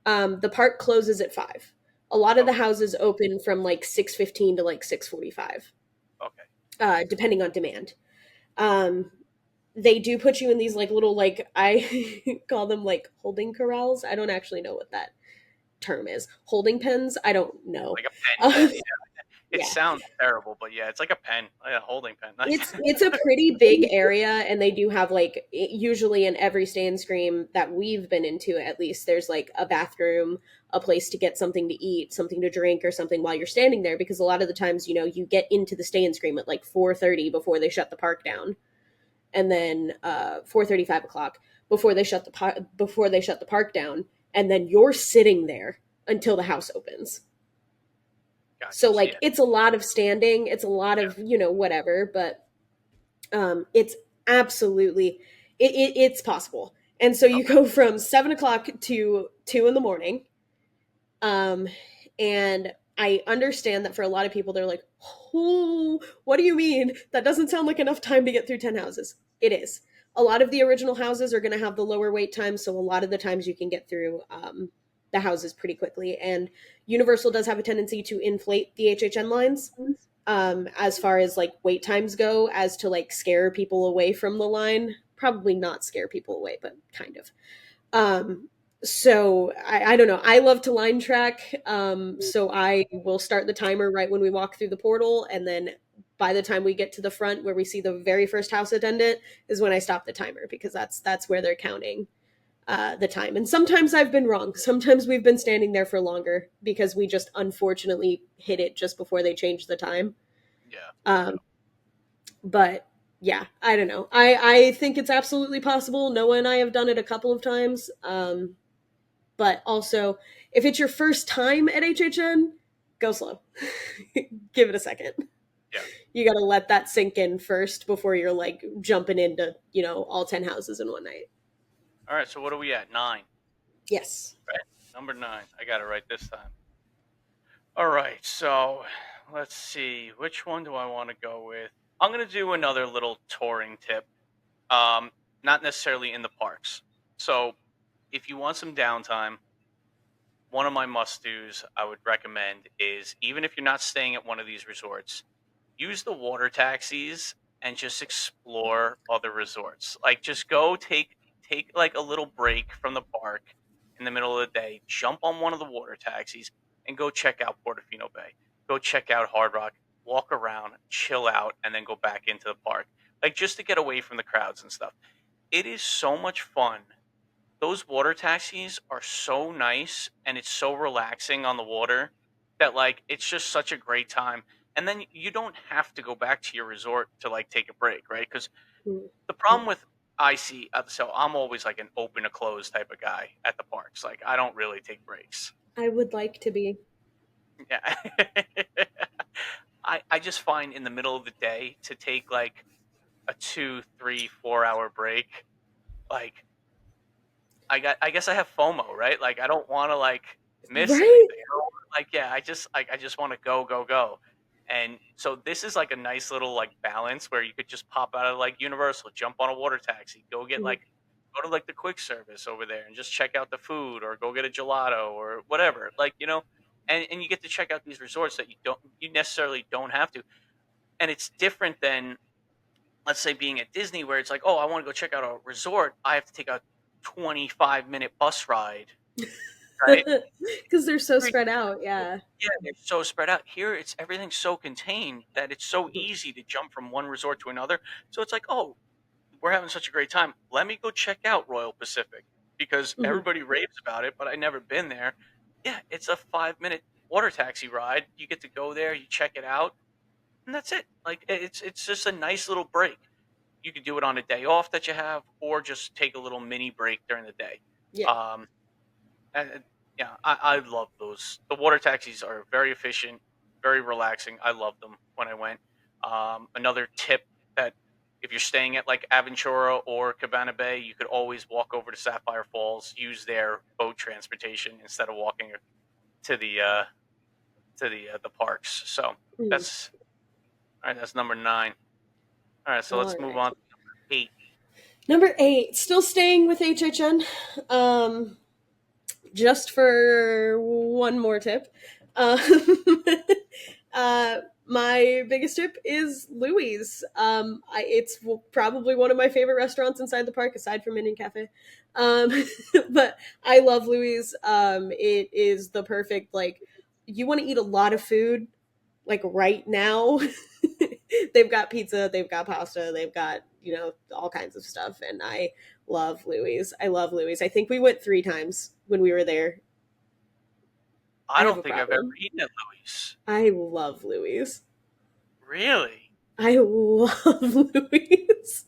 The park closes at 5. A lot of the Okay, houses open from like 6:15 to like 6:45, okay, depending on demand. Um, they do put you in these like little like I call them like holding corrals. I don't actually know what that term is. Holding pens. I don't know. like a pen. Um, Yeah, yeah. It yeah, sounds terrible, but yeah, it's like a pen, like a holding pen. Like, it's a pretty big area, and they do have like usually in every stay and scream that we've been into, at least there's like a bathroom, a place to get something to eat, something to drink, or something while you're standing there. Because a lot of the times, you get into the stay and scream at like 4:30 before they shut the park down, and then 4:30, 5 o'clock before they shut the park down, and then you're sitting there until the house opens. gotcha. So So, like yeah, it's a lot of standing, it's a lot yeah. of whatever, but it's absolutely it's possible. And so you Okay, go from 7 o'clock to 2 in the morning. Um, and I understand that for a lot of people, they're like, oh, what do you mean? That doesn't sound like enough time to get through 10 houses. It is. A lot of the original houses are going to have the lower wait time, so a lot of the times you can get through the houses pretty quickly. And Universal does have a tendency to inflate the HHN lines as far as like wait times go, as to like scare people away from the line. Probably not scare people away, but kind of. Um, so I don't know. I love to line track. So I will start the timer right when we walk through the portal, and then by the time we get to the front where we see the very first house attendant is when I stop the timer because that's where they're counting the time. And sometimes I've been wrong. Sometimes we've been standing there for longer because we just unfortunately hit it just before they changed the time. yeah, Um, but yeah, I don't know. I think it's absolutely possible. Noah and I have done it a couple of times. But also, if it's your first time at HHN, go slow. Give it a second. yeah. You got to let that sink in first before you're like jumping into, all 10 houses in one night. All right. So what are we at? 9. Yes. Right. Number 9. I got it right this time. All right. So let's see. Which one do I want to go with? I'm gonna do another little touring tip. Um, Not necessarily in the parks. So if you want some downtime, one of my must dos I would recommend is, even if you're not staying at one of these resorts, use the water taxis and just explore other resorts. Like, just go take like a little break from the park in the middle of the day, jump on one of the water taxis and go check out Portofino Bay. Go check out Hard Rock, walk around, chill out, and then go back into the park. Like, just to get away from the crowds and stuff. It is so much fun. Those water taxis are so nice and it's so relaxing on the water that, like, it's just such a great time. And then you don't have to go back to your resort to like take a break, right? Because Mm. the problem with I see, so I'm always like an open to close type of guy at the parks. Like, I don't really take breaks. I would like to be. Yeah. I just find in the middle of the day to take like a 2, 3, 4 hour break, like, I guess I have FOMO, right? Like, I don't want to like miss anything. Right? I don't wanna, like, yeah, I just want to go go go. And so this is like a nice little like balance where you could just pop out of like Universal, jump on a water taxi, Mhm. go to like the quick service over there and just check out the food or go get a gelato or whatever. Like, and you get to check out these resorts that you necessarily don't have to. And it's different than, let's say, being at Disney where it's like, oh, I want to go check out a resort. I have to take a 25-minute bus ride, right? Because they're so spread out. Yeah. Yeah, they're so spread out. Here, it's everything's so contained that it's so Mhm. easy to jump from one resort to another. So it's like, oh, we're having such a great time. Let me go check out Royal Pacific because Mhm. everybody raves about it, but I never been there. Yeah, it's a 5-minute water taxi ride. You get to go there, you check it out, and that's it. Like it's just a nice little break. You could do it on a day off that you have, or just take a little mini break during the day. Yeah. Um, and yeah, I love those. The water taxis are very efficient, very relaxing. I loved them when I went. Another tip that if you're staying at like Aventura or Cabana Bay, you could always walk over to Sapphire Falls, use their boat transportation instead of walking to the parks. So Mhm. that's all right. That's number 9. All right, so All let's move right. on to number 8. Number 8, still staying with HHN. Um, just for one more tip. Um, uh, my biggest tip is Louis. It's probably one of my favorite restaurants inside the park, aside from Indian Cafe. Um, but I love Louis. It is the perfect, like, you want to eat a lot of food, like right now. They've got pizza, they've got pasta, they've got, all kinds of stuff. And I love Louis. I love Louis. I think we went 3 times when we were there. I I have don't a think I've ever problem. eaten at Louis. I love Louis. Really? I love Louis.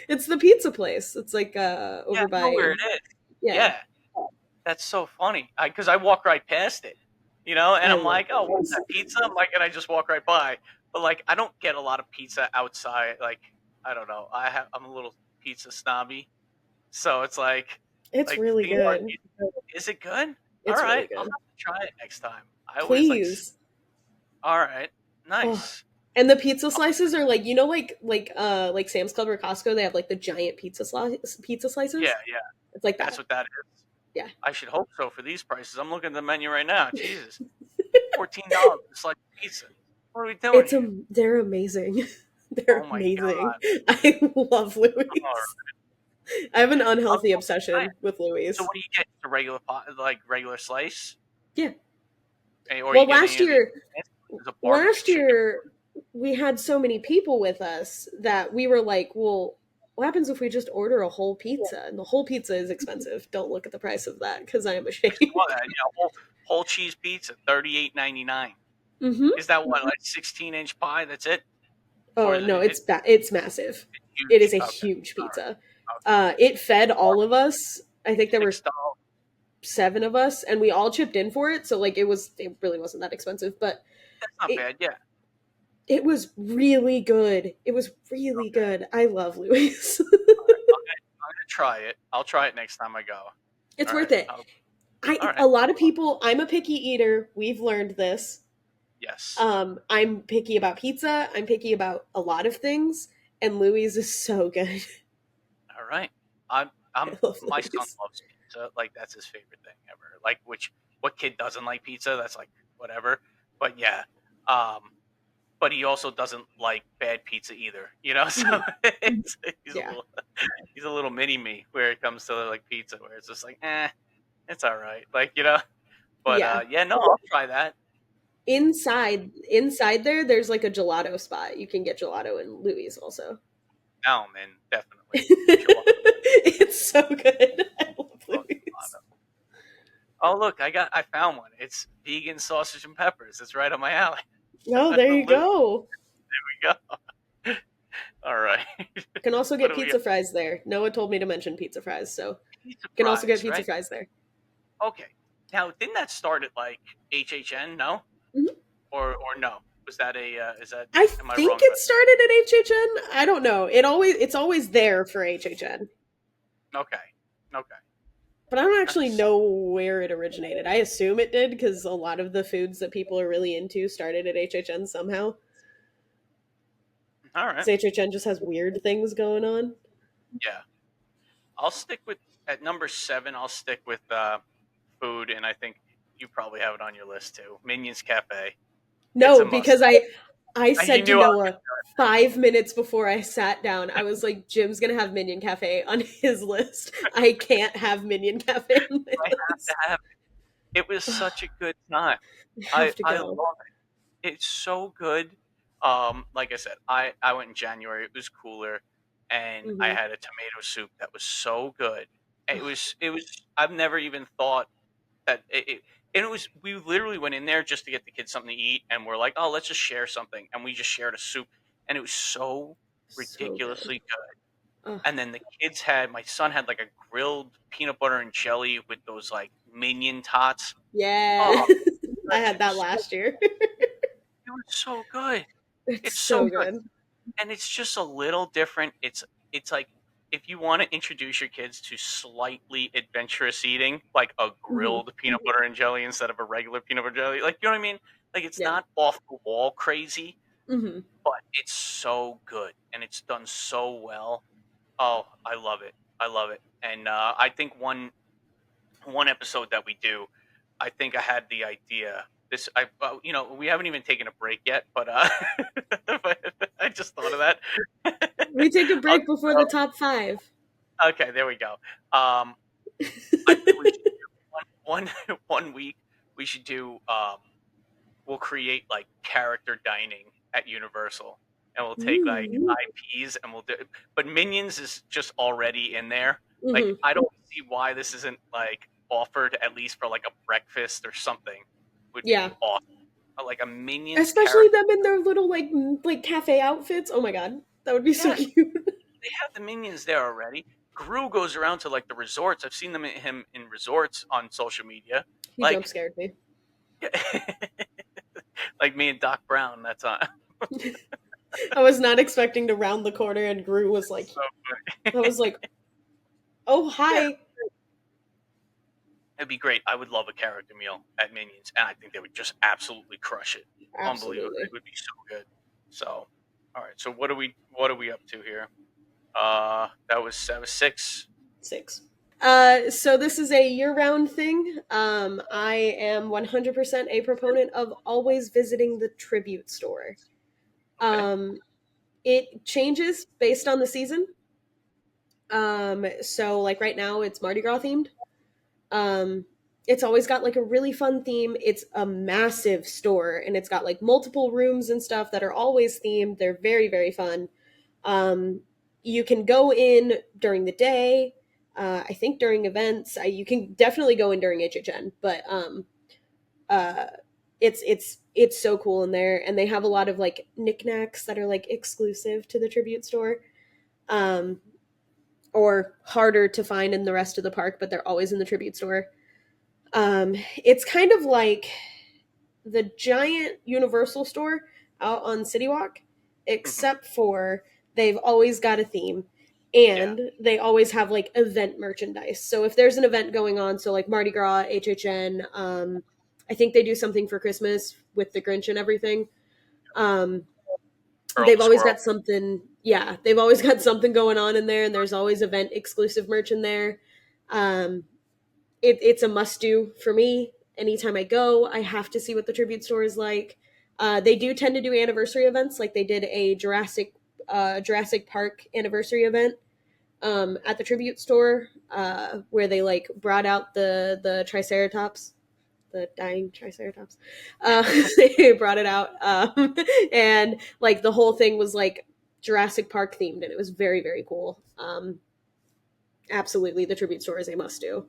It's the pizza place. It's like Yeah, over I know where by, it is. yeah. Yeah. That's so funny. Because I walk right past it, and I I'm love like, oh, what's Louis. that pizza? I'm like, and I just walk right by. But like, I don't get a lot of pizza outside. Like, I don't know. I'm a little pizza snobby, so it's It's like really theme park good. pizza. Is it good? All It's really right, I'll good. have to try it next time. I always like. Please. All right, Oh. nice. And the pizza slices are like, like Sam's Club or Costco, they have like the giant pizza Yeah, slices. yeah, It's like that's that. what that is. Yeah. I should hope so for these prices. I'm looking at the menu right now. Jesus, $14 for a slice of pizza. What are we doing here? They're amazing. Oh They're my amazing. god. I love All Louis. right. I have an I'll unhealthy try it. obsession with So Louis. what do you get? The regular pot, like regular slice, Yeah. or you Well, get any last of the? year, There's a barbecue last chicken. year we had so many people with us that we were like, well, what happens if we just order a whole pizza? And the whole pizza is expensive. Don't look at the price of that because I am I saw ashamed. that. Yeah, whole cheese pizza, 38.99. Mm-hmm. Is that what, like 16-inch pie? That's it, or Oh is no, it it's massive. It huge? is a Okay, huge all pizza. right, okay. It fed Bar- all of us. I think there were $6. 7 of us, and we all chipped in for it. So like it really wasn't that expensive, but That's not it bad. Yeah. it was really good. It was really Okay. good. I love Louis. All right. I'm gonna try it. I'll try it next time I go. It's All worth right. it. All I right. a lot of people. I'm a picky eater. We've learned this. Yes. I'm picky about pizza. I'm picky about a lot of things, and Louis is so good. All right. I'm I love my son Louis. loves pizza. Like that's his favorite thing ever. Like which what kid doesn't like pizza? That's like whatever. But yeah. Um but he also doesn't like bad pizza either, So Mhm. he's a Yeah, little he's a little mini me where it comes to like pizza where it's just like, it's all right. But yeah. yeah, no, I'll try that. Inside there, there's like a gelato spot. You can get gelato in Louis also. Now I'm in, definitely. Gelato. It's so good. I love Love Louis. gelato. Oh look, I found one. It's vegan sausage and peppers. It's right on my alley. Oh, there you Louis, go. there we go. All right. You can also What get do we got? pizza fries there. Noah told me to mention pizza fries, so Pizza you can also get fries, pizza right? fries there. Okay. Now, didn't that start at like HHN? No, Mhm. or no? Was that a? Is that? I Am I think wrong it about started at HHN. I don't know. It's always there for HHN. that? Okay. Okay. But I don't actually Nice. know where it originated. I assume it did because a lot of the foods that people are really into started at HHN somehow. All right. Because HHN just has weird things going on. Yeah. I'll stick with at number 7. I'll stick with food, and I think you probably have it on your list too. Minions Cafe. It's No, a must. because I You said to knew I was Noah 5 minutes before I sat down, I was like, Jim's gonna have Minion Cafe on his list. I can't have Minion Cafe on my I have to list. have it. It was such a good time. I I have to I go. love it. It's so good. Like I said, I went in January. It was cooler, and I Hmm. had a tomato soup that was so good. It Oh, was it was. I've never even thought that and it was we literally went in there just to get the kids something to eat, and we're like, oh, let's just share something, and we just shared a soup, and it was so so good. ridiculously good. Oh, And then the kids had my son had like a grilled peanut butter and jelly with those like minion tots. yeah. Oh I had that goodness, last year. it was so good. It's It's so so good, good. and it's just a little different. It's like if you want to introduce your kids to slightly adventurous eating, like a Hmm. grilled peanut butter and jelly instead of a regular peanut butter jelly, like you know what I mean? Like it's Yeah. not off the wall crazy, Hmm. but it's so good and it's done so well. Oh, I love it. I love it. And I think one episode that we do, I think I had the idea. This, we haven't even taken a break yet, but but I just thought of that. We take a I'll, break before the top five. okay, there we go. Um, I think we should do one week. We should do. We'll create like character dining at Universal, and we'll take like Mm. IPs and we'll do. But Minions is just already in there. Like Hmm. I don't see why this isn't like offered at least for like a breakfast or something. Would be Yeah. awesome. Like a Minions Especially character. them in their little like cafe outfits. Oh my god. That would be so Yes, cute. they have the Minions there already. Gru goes around to like the resorts. I've seen him in resorts on social media. He jump Like, scared me. like me and Doc Brown. That's on. I was not expecting to round the corner and Gru was like So I was like, "Oh, yeah, hi." it'd be great. I would love a character meal at Minions, and I think they would just absolutely crush it. Unbelievable. It Absolutely. would be so good. So, all right. So what are we up to here? That was 6. 6. So this is a year-round thing. I am 100% a proponent of always visiting the tribute store. Okay. Um, it changes based on the season. So like right now it's Mardi Gras themed. Um, it's always got like a really fun theme. It's a massive store and it's got like multiple rooms and stuff that are always themed. They're very, very fun. Um, you can go in during the day. I think during events, you can definitely go in during HHN, but uh, it's so cool in there, and they have a lot of like knickknacks that are like exclusive to the tribute store, um, or harder to find in the rest of the park, but they're always in the tribute store. It's kind of like the giant Universal store out on City Walk, Hmm. except for they've always got a theme Yeah. and they always have like event merchandise. So if there's an event going on, so like Mardi Gras, HHN, I think they do something for Christmas with the Grinch and everything. Um, Earl they've the always Squirrel. got something, yeah, they've always got something going on in there, and there's always event exclusive merch in there. Um, it's a must do for me. Anytime I go, I have to see what the tribute store is like. They do tend to do anniversary events, like they did a Jurassic Park anniversary event at the tribute store, where they like brought out the Triceratops, the dying Triceratops. They brought it out, and like the whole thing was like Jurassic Park themed, and it was very very cool. Absolutely, the tribute store is a must do.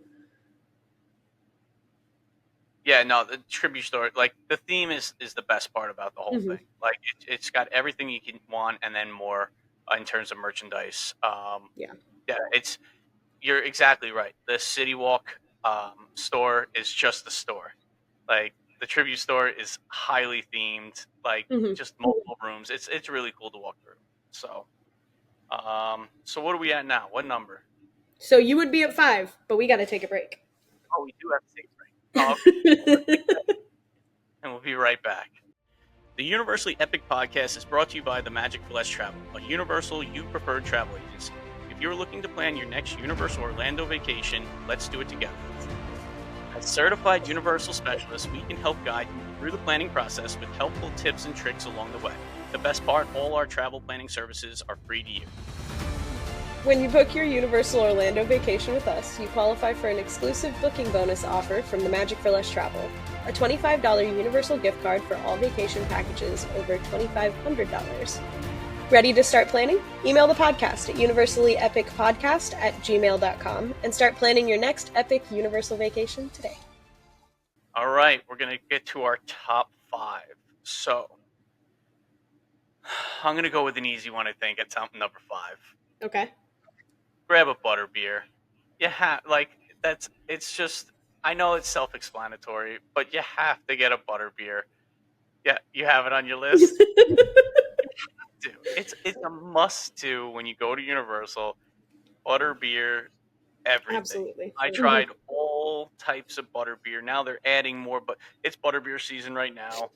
Yeah, no, the tribute store, like the theme is the best part about the whole Hmm. thing. Like it's got everything you can want and then more in terms of merchandise. Yeah. Yeah, you're exactly right. The City Walk store is just the store. Like the tribute store is highly themed, like Hmm. just multiple rooms. It's really cool to walk through. So, so what are we at now? What number? So you would be at 5, but we got to take a break. Oh, we do have to take a break. Oh, okay. Well, let's take that, and we'll be right back. The Universally Epic Podcast is brought to you by the Magic for Less Travel, a Universal you preferred travel agency. If you're looking to plan your next Universal Orlando vacation, let's do it together. As certified Universal specialists, we can help guide you through the planning process with helpful tips and tricks along the way. The best part, all our travel planning services are free to you. When you book your Universal Orlando vacation with us, you qualify for an exclusive booking bonus offer from the Magic for Less Travel, a $25 Universal gift card for all vacation packages over $2,500. Ready to start planning? Email the podcast at universallyepicpodcast@gmail.com and start planning your next epic Universal vacation today. All right, we're going to get to our top 5. So, I'm going to go with an easy one, I think, at number 5. Okay. Grab a butterbeer. It's just, I know it's self-explanatory, but you have to get a butterbeer. Yeah, you have it on your list? Dude, it's a must-do when you go to Universal. Butterbeer, everything. Absolutely. I tried all types of butterbeer. Now they're adding more, but it's butterbeer season right now,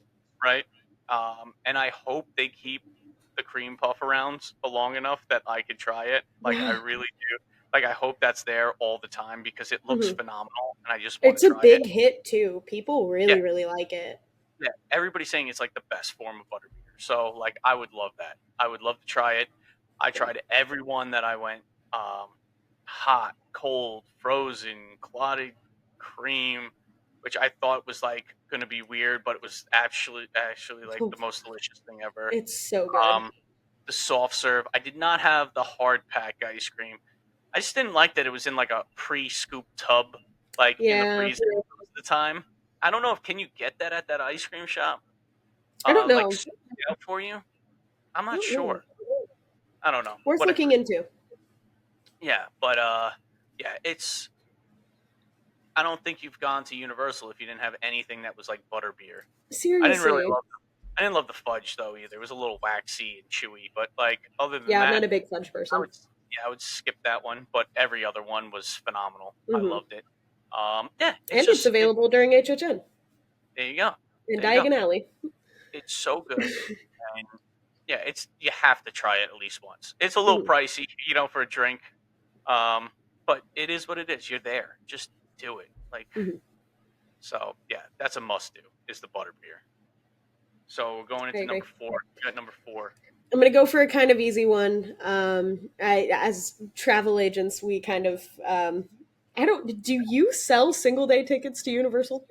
right? And I hope they keep the cream puff around long enough that I could try it. Like, I really do. Like, I hope that's there all the time because it looks phenomenal, and I just want It's to a try it. big hit too. People Yeah, really, really like it. yeah. Everybody's saying it's like the best form of butterbeer. So, like, I would love that. I would love to try it. I Yeah. tried every one that I went. Hot, cold, frozen, clotted cream, which I thought was like going to be weird, but it was actually like the most delicious thing ever. It's so good. Um, the soft serve. I did not have the hard pack ice cream. I just didn't like that it was in like a pre-scoop tub, like in the Yeah. freezer most of the time. I don't know if can you get that at that ice cream shop, I don't like know. scooped out for you. I'm I not don't know. sure. I don't know. Worth looking Whatever. into. Yeah, but yeah, it's. I don't think you've gone to Universal if you didn't have anything that was like butterbeer. I didn't really Seriously. love. I didn't love the fudge though either. It was a little waxy and chewy, but like other than Yeah, I'm not that, a big fudge I person. would I would skip that one. But every other one was phenomenal. I loved it. Yeah, it's And it's just it. available during HHN There you go. in There you go. Diagon Alley. It's so good, and yeah, it's you have to try it at least once. It's a little pricey, for a drink, but it is what it is. You're there, just do it. Like so, yeah, that's a must do. Is the butterbeer. So we're going I into agree. number 4. You got number 4. I'm gonna go for a kind of easy one. As travel agents, we kind of I don't. Do you sell single day tickets to Universal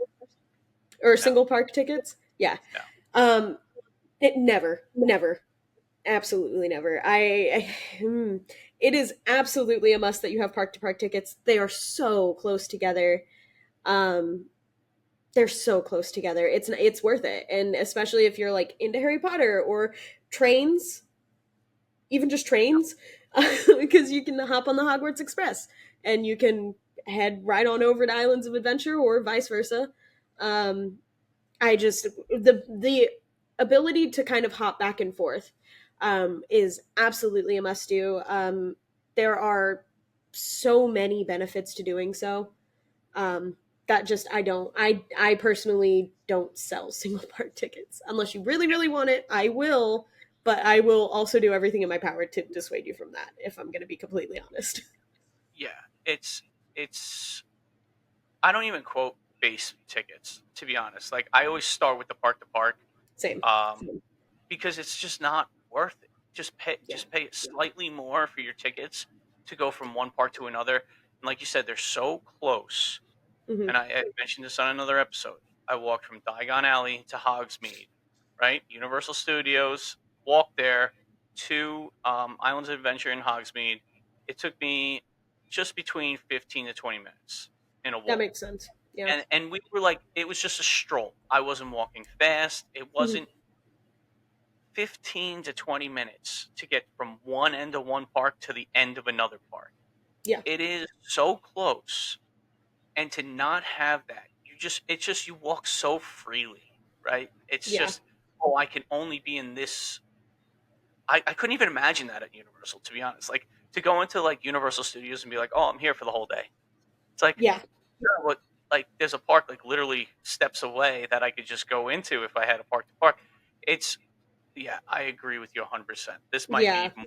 or No, single park tickets? Yeah. no. Um, it never, absolutely never. It is absolutely a must that you have park to park tickets. They are so close together. Um, they're so close together. It's worth it, and especially if you're like into Harry Potter or trains, even just trains, because you can hop on the Hogwarts Express and you can head right on over to Islands of Adventure or vice versa. Um, I just the ability to kind of hop back and forth is absolutely a must do. There are so many benefits to doing so. That just I personally don't sell single park tickets unless you really really want it. I will, but I will also do everything in my power to dissuade you from that. If I'm going to be completely honest. Yeah, it's. I don't even quote base tickets to be honest. Like I always start with the park to park, Same. um, Same. because it's just not worth it. Yeah. Just pay slightly more for your tickets to go from one park to another. And like you said, they're so close. Hmm. And I mentioned this on another episode. I walked from Diagon Alley to Hogsmeade, right? Universal Studios. Walked there to Islands of Adventure in Hogsmeade. It took me just between 15 to 20 minutes in a That walk. makes sense. Yeah. And we were like, it was just a stroll. I wasn't walking fast. It Hmm. wasn't 15 to 20 minutes to get from one end of one park to the end of another park. Yeah. It is so close, and to not have that, it's just you walk so freely, right? It's Yeah. just, oh, I can only be in this. I couldn't even imagine that at Universal, to be honest. Like to go into like Universal Studios and be like, oh, I'm here for the whole day. It's like, Yeah. you know what? Like, there's a park like literally steps away that I could just go into if I had a park to park. It's Yeah, I agree with you 100%. This might be Yeah. even,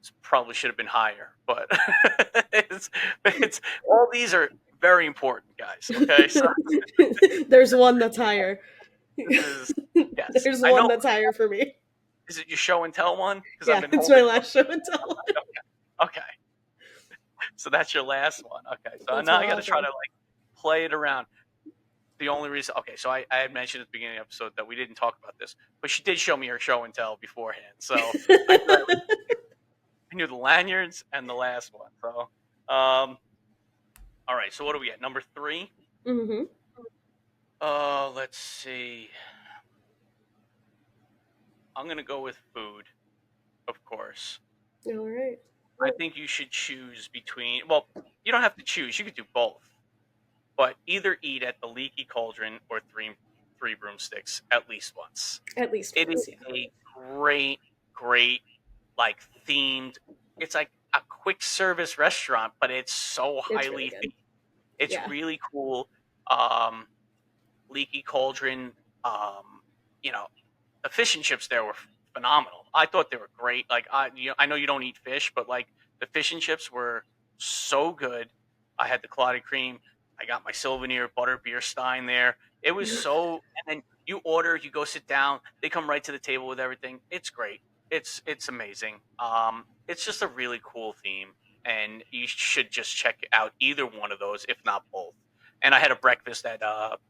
this probably should have been higher, but it's all these are very important, guys. Okay, so There's one that's higher. this is yes, There's I one know. that's higher for me. Is it your show and tell one? Because I've Yeah, been it's my holding. last show and tell one. Okay, so that's your last one. Okay, so That's now my I got to last try one. to like play it around. The only reason, okay, so I had mentioned at the beginning of the episode that we didn't talk about this, but she did show me her show and tell beforehand, so I knew, I knew the lanyards and the last one. So, all right, so what are we at? Number three? Mm-hmm. Let's see. I'm gonna go with food, of course. All right. I think you should choose between. Well, you don't have to choose. You could do both, but either eat at the Leaky Cauldron or Three Broomsticks at least once. At least It is once, yeah. a great, like themed. It's like a quick service restaurant, but it's so It's really highly good. themed. It's Yeah. really cool. Um, Leaky Cauldron. Um, you know, the fish and chips there were phenomenal. I thought they were great. Like I know you don't eat fish, but like the fish and chips were so good. I had the clotted cream. I got my Sylvanir butter beer stein there. It was so, and then you order, you go sit down. They come right to the table with everything. It's great. It's amazing. It's just a really cool theme, and you should just check out either one of those, if not both. And I had a breakfast at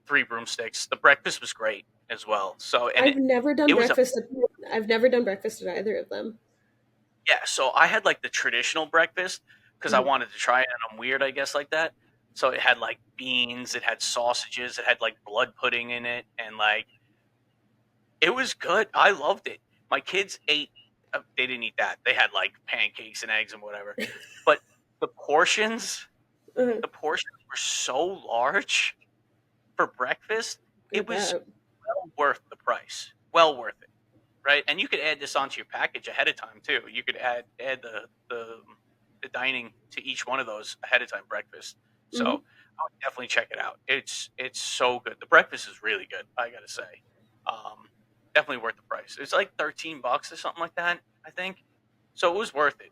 Three Broomsticks. The breakfast was great as well. So, and I've never done it was a breakfast. I've never done breakfast at either of them. yeah. So I had like the traditional breakfast because I Mhm. wanted to try it, and I'm weird, I guess, like that. So it had like beans, it had sausages, it had like blood pudding in it, and like it was good. I loved it. My kids ate. They didn't eat that. They had like pancakes and eggs and whatever. But the portions, Uh, the portions were so large for breakfast. I It was bet. well worth the price. Well worth it. Right? And you could add this onto your package ahead of time too. You could add the dining to each one of those ahead of time breakfast. So Hmm. I would definitely check it out. It's so good. The breakfast is really good. I gotta say, um, definitely worth the price. It's like $13 or something like that. I think. So it was worth it.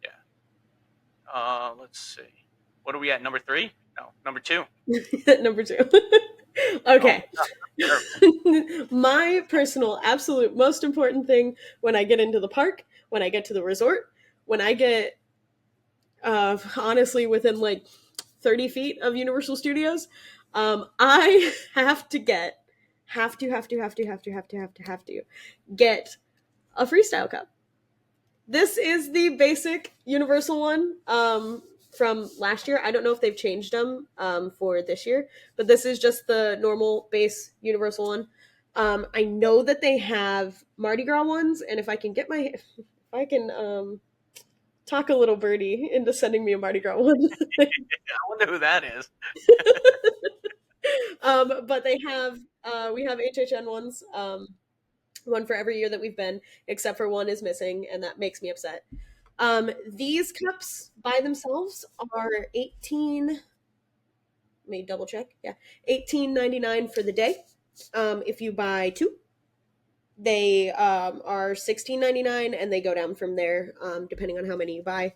Yeah. Let's see. What are we at? Number three? No, number two. Number two. Oh my Okay. god, terrible. My personal absolute most important thing when I get into the park, when I get to the resort, when I get honestly within like 30 feet of Universal Studios, I have to get have to get a freestyle cup. This is the basic Universal one from last year. I don't know if they've changed them for this year, but this is just the normal base Universal one. I know that they have Mardi Gras ones, and if I can talk a little birdie into sending me a Mardi Gras one. I wonder who that is. But they have we have HHN ones, one for every year that we've been, except for one is missing, and that makes me upset. These cups by themselves are 18. Let me double check. Yeah, 18.99 for the day. If you buy two, they are 16.99, and they go down from there depending on how many you buy.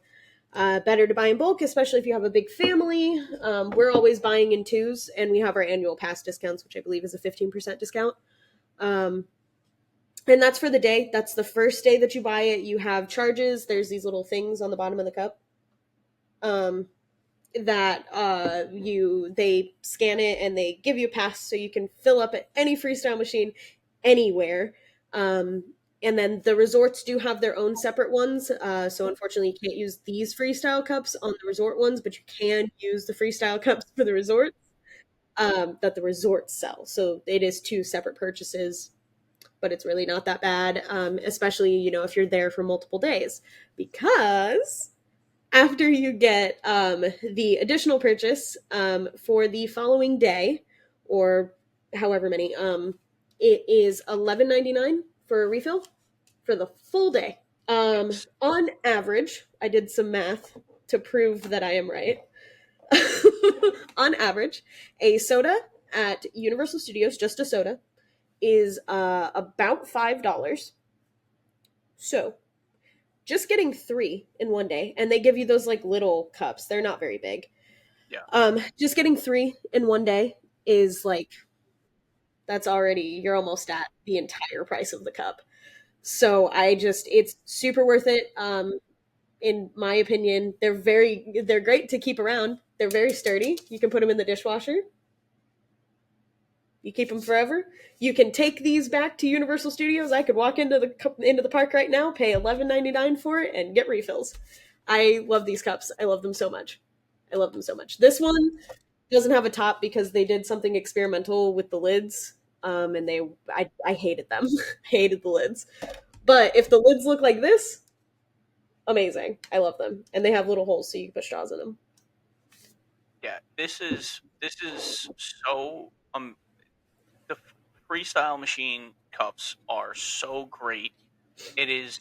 Better to buy in bulk, especially if you have a big family. We're always buying in twos, and we have our annual pass discounts, which I believe is a 15% discount. Um, and that's for the day. That's the first day that you buy it. You have charges. There's these little things on the bottom of the cup. Um, that you they scan it and they give you a pass so you can fill up at any freestyle machine anywhere. Um, and then the resorts do have their own separate ones. So unfortunately, you can't use these freestyle cups on the resort ones, but you can use the freestyle cups for the resort that the resorts sell. So it is two separate purchases, but it's really not that bad, especially if you're there for multiple days, because after you get the additional purchase for the following day, or however many, it is $11.99 for a refill for the full day. It's On average, I did some math to prove that I am right. On average, a soda at Universal Studios, just a soda, is about $5. So just getting three in one day, and they give you those like little cups. They're not very big. yeah, Just getting three in one day is like that's already you're almost at the entire price of the cup. So I just it's super worth it. In my opinion, they're great to keep around. They're very sturdy. You can put them in the dishwasher. You keep them forever. You can take these back to Universal Studios. I could walk into the park right now, pay $11.99 for it, and get refills. I love these cups. I love them so much. I love them so much. This one doesn't have a top because they did something experimental with the lids, and I hated them. I hated the lids. But if the lids look like this, amazing. I love them, and they have little holes so you can put straws in them. yeah. This is so the freestyle machine cups are so great. It is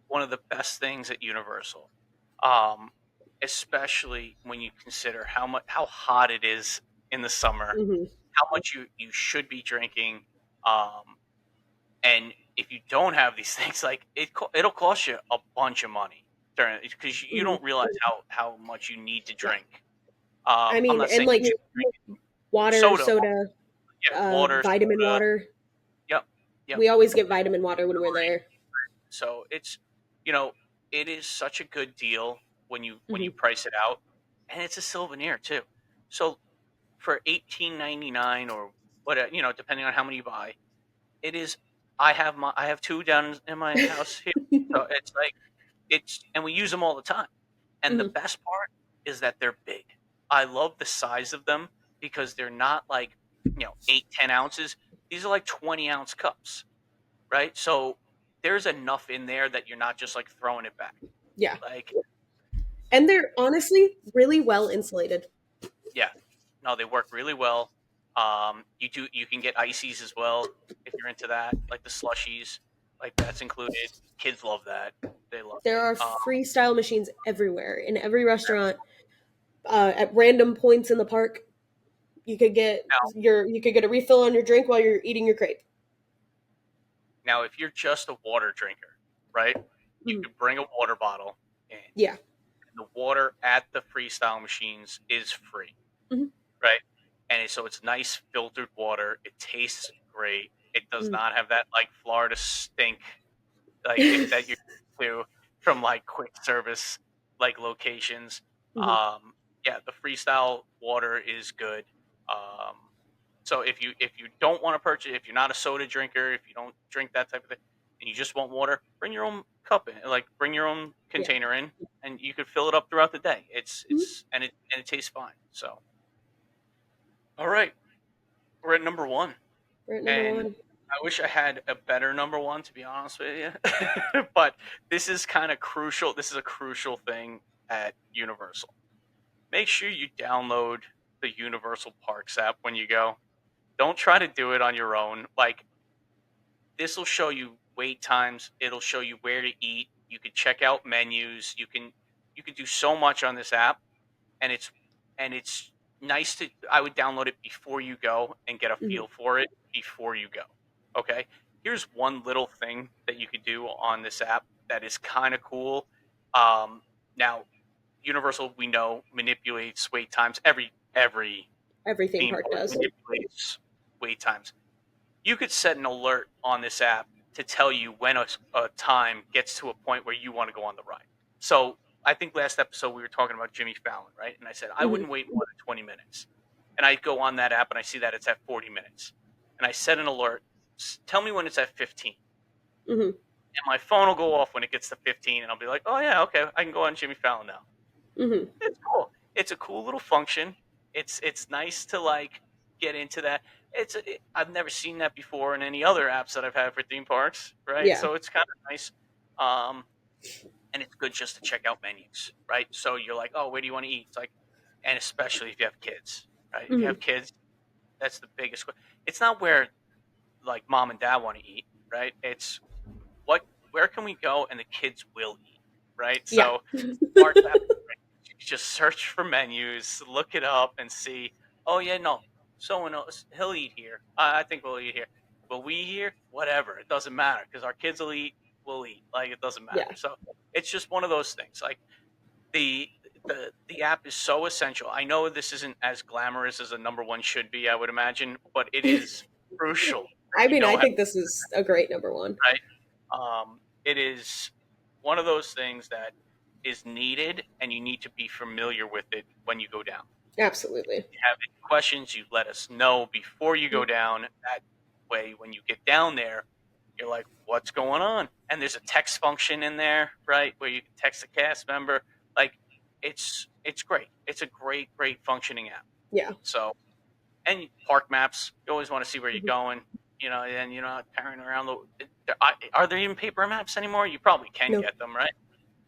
one of the best things at Universal, um, especially when you consider how hot it is in the summer, Hmm. how much you should be drinking, um, and if you don't have these things, like it'll cost you a bunch of money during because you Hmm. don't realize how much you need to Yeah, drink. I I'm mean, not and saying like you should drink water, soda. soda, Yeah, water, vitamin soda. water. Yep, yep. We always get vitamin water when we're there. So it's you know it is such a good deal when you Hmm. price it out, and it's a souvenir too. So for 18.99 or what depending on how many you buy, it is. I have two down in my house here, so it's like and we use them all the time. And the Hmm. best part is that they're big. I love the size of them because they're not like 8-10 ounces. These are like 20-ounce cups, right? So there's enough in there that you're not just like throwing it back. Yeah, Like, and they're honestly really well insulated. yeah, no, they work really well. You can get ices as well if you're into that, like the slushies, like that's included. Kids love that. They love There it. are freestyle machines everywhere in every restaurant, at random points in the park. Now, You could get a refill on your drink while you're eating your crepe. now, if you're just a water drinker, right? You Mhm. could bring a water bottle in. Yeah. The water at the freestyle machines is free, Hmm. right? So it's nice filtered water. It tastes great. It does not have that like Florida stink like that you're used to from like quick service like locations. Hmm. Um, yeah, the freestyle water is good. Um, so if you don't want to purchase, if you're not a soda drinker, if you don't drink that type of thing, and you just want water, bring your own cup in, like bring your own Yeah. container in, and you could fill it up throughout the day. It's Mhm. it's and it tastes fine. So all right, we're at number one, We're at number and one. I wish I had a better number one to be honest with you, but this is kind of crucial. This is a crucial thing at Universal. Make sure you download the Universal Parks app when you go. Don't try to do it on your own. Like this will show you wait times. It'll show you where to eat. You can check out menus. You can do so much on this app, and it's nice to. I would download it before you go and get a Hmm. feel for it before you go. Okay. Here's one little thing that you could do on this app that is kind of cool. Now, Universal we know manipulates wait times. Every Everything theme park park does. manipulates wait times. You could set an alert on this app to tell you when a time gets to a point where you want to go on the ride. So I think last episode we were talking about Jimmy Fallon, right? And I said I Hmm. wouldn't wait more than 20 minutes. And I go on that app and I see that it's at 40 minutes. And I set an alert. Tell me when it's at 15. Hmm. And my phone will go off when it gets to 15. And I'll be like, oh, yeah, okay. I can go on Jimmy Fallon now. Hmm. It's cool. It's a cool little function. It's nice to like get into that. I've never seen that before in any other apps that I've had for theme parks, right? Yeah. So it's kind of nice, um, and it's good just to check out menus, right? So you're like, oh, where do you want to eat? It's like, and especially if you have kids, right? If you Hmm. have kids, that's the biggest. It's not where like mom and dad want to eat, right? It's what where can we go and the kids will eat, right? Yeah. So smart to have you just search for menus, look it up, and see. Oh yeah, no, someone else he'll eat here. I think we'll eat here. Will we eat here? Whatever, it doesn't matter because our kids will eat. We'll eat. Like it doesn't matter. Yeah. So it's just one of those things. Like the the app is so essential. I know this isn't as glamorous as a number one should be, I would imagine, but it is crucial I that you mean, know I how, think this is a great number one. right? It is one of those things that is needed, and you need to be familiar with it when you go down. Absolutely. If you have any questions, you let us know before you go down. That way, when you get down there, you're like, "What's going on?" And there's a text function in there, right, where you can text a cast member. Like, it's great. It's a great functioning app. Yeah. So, and park maps, you always want to see where you're Mhm. going. And you're not carrying around the. Are there even paper maps anymore? You probably can No. get them, right?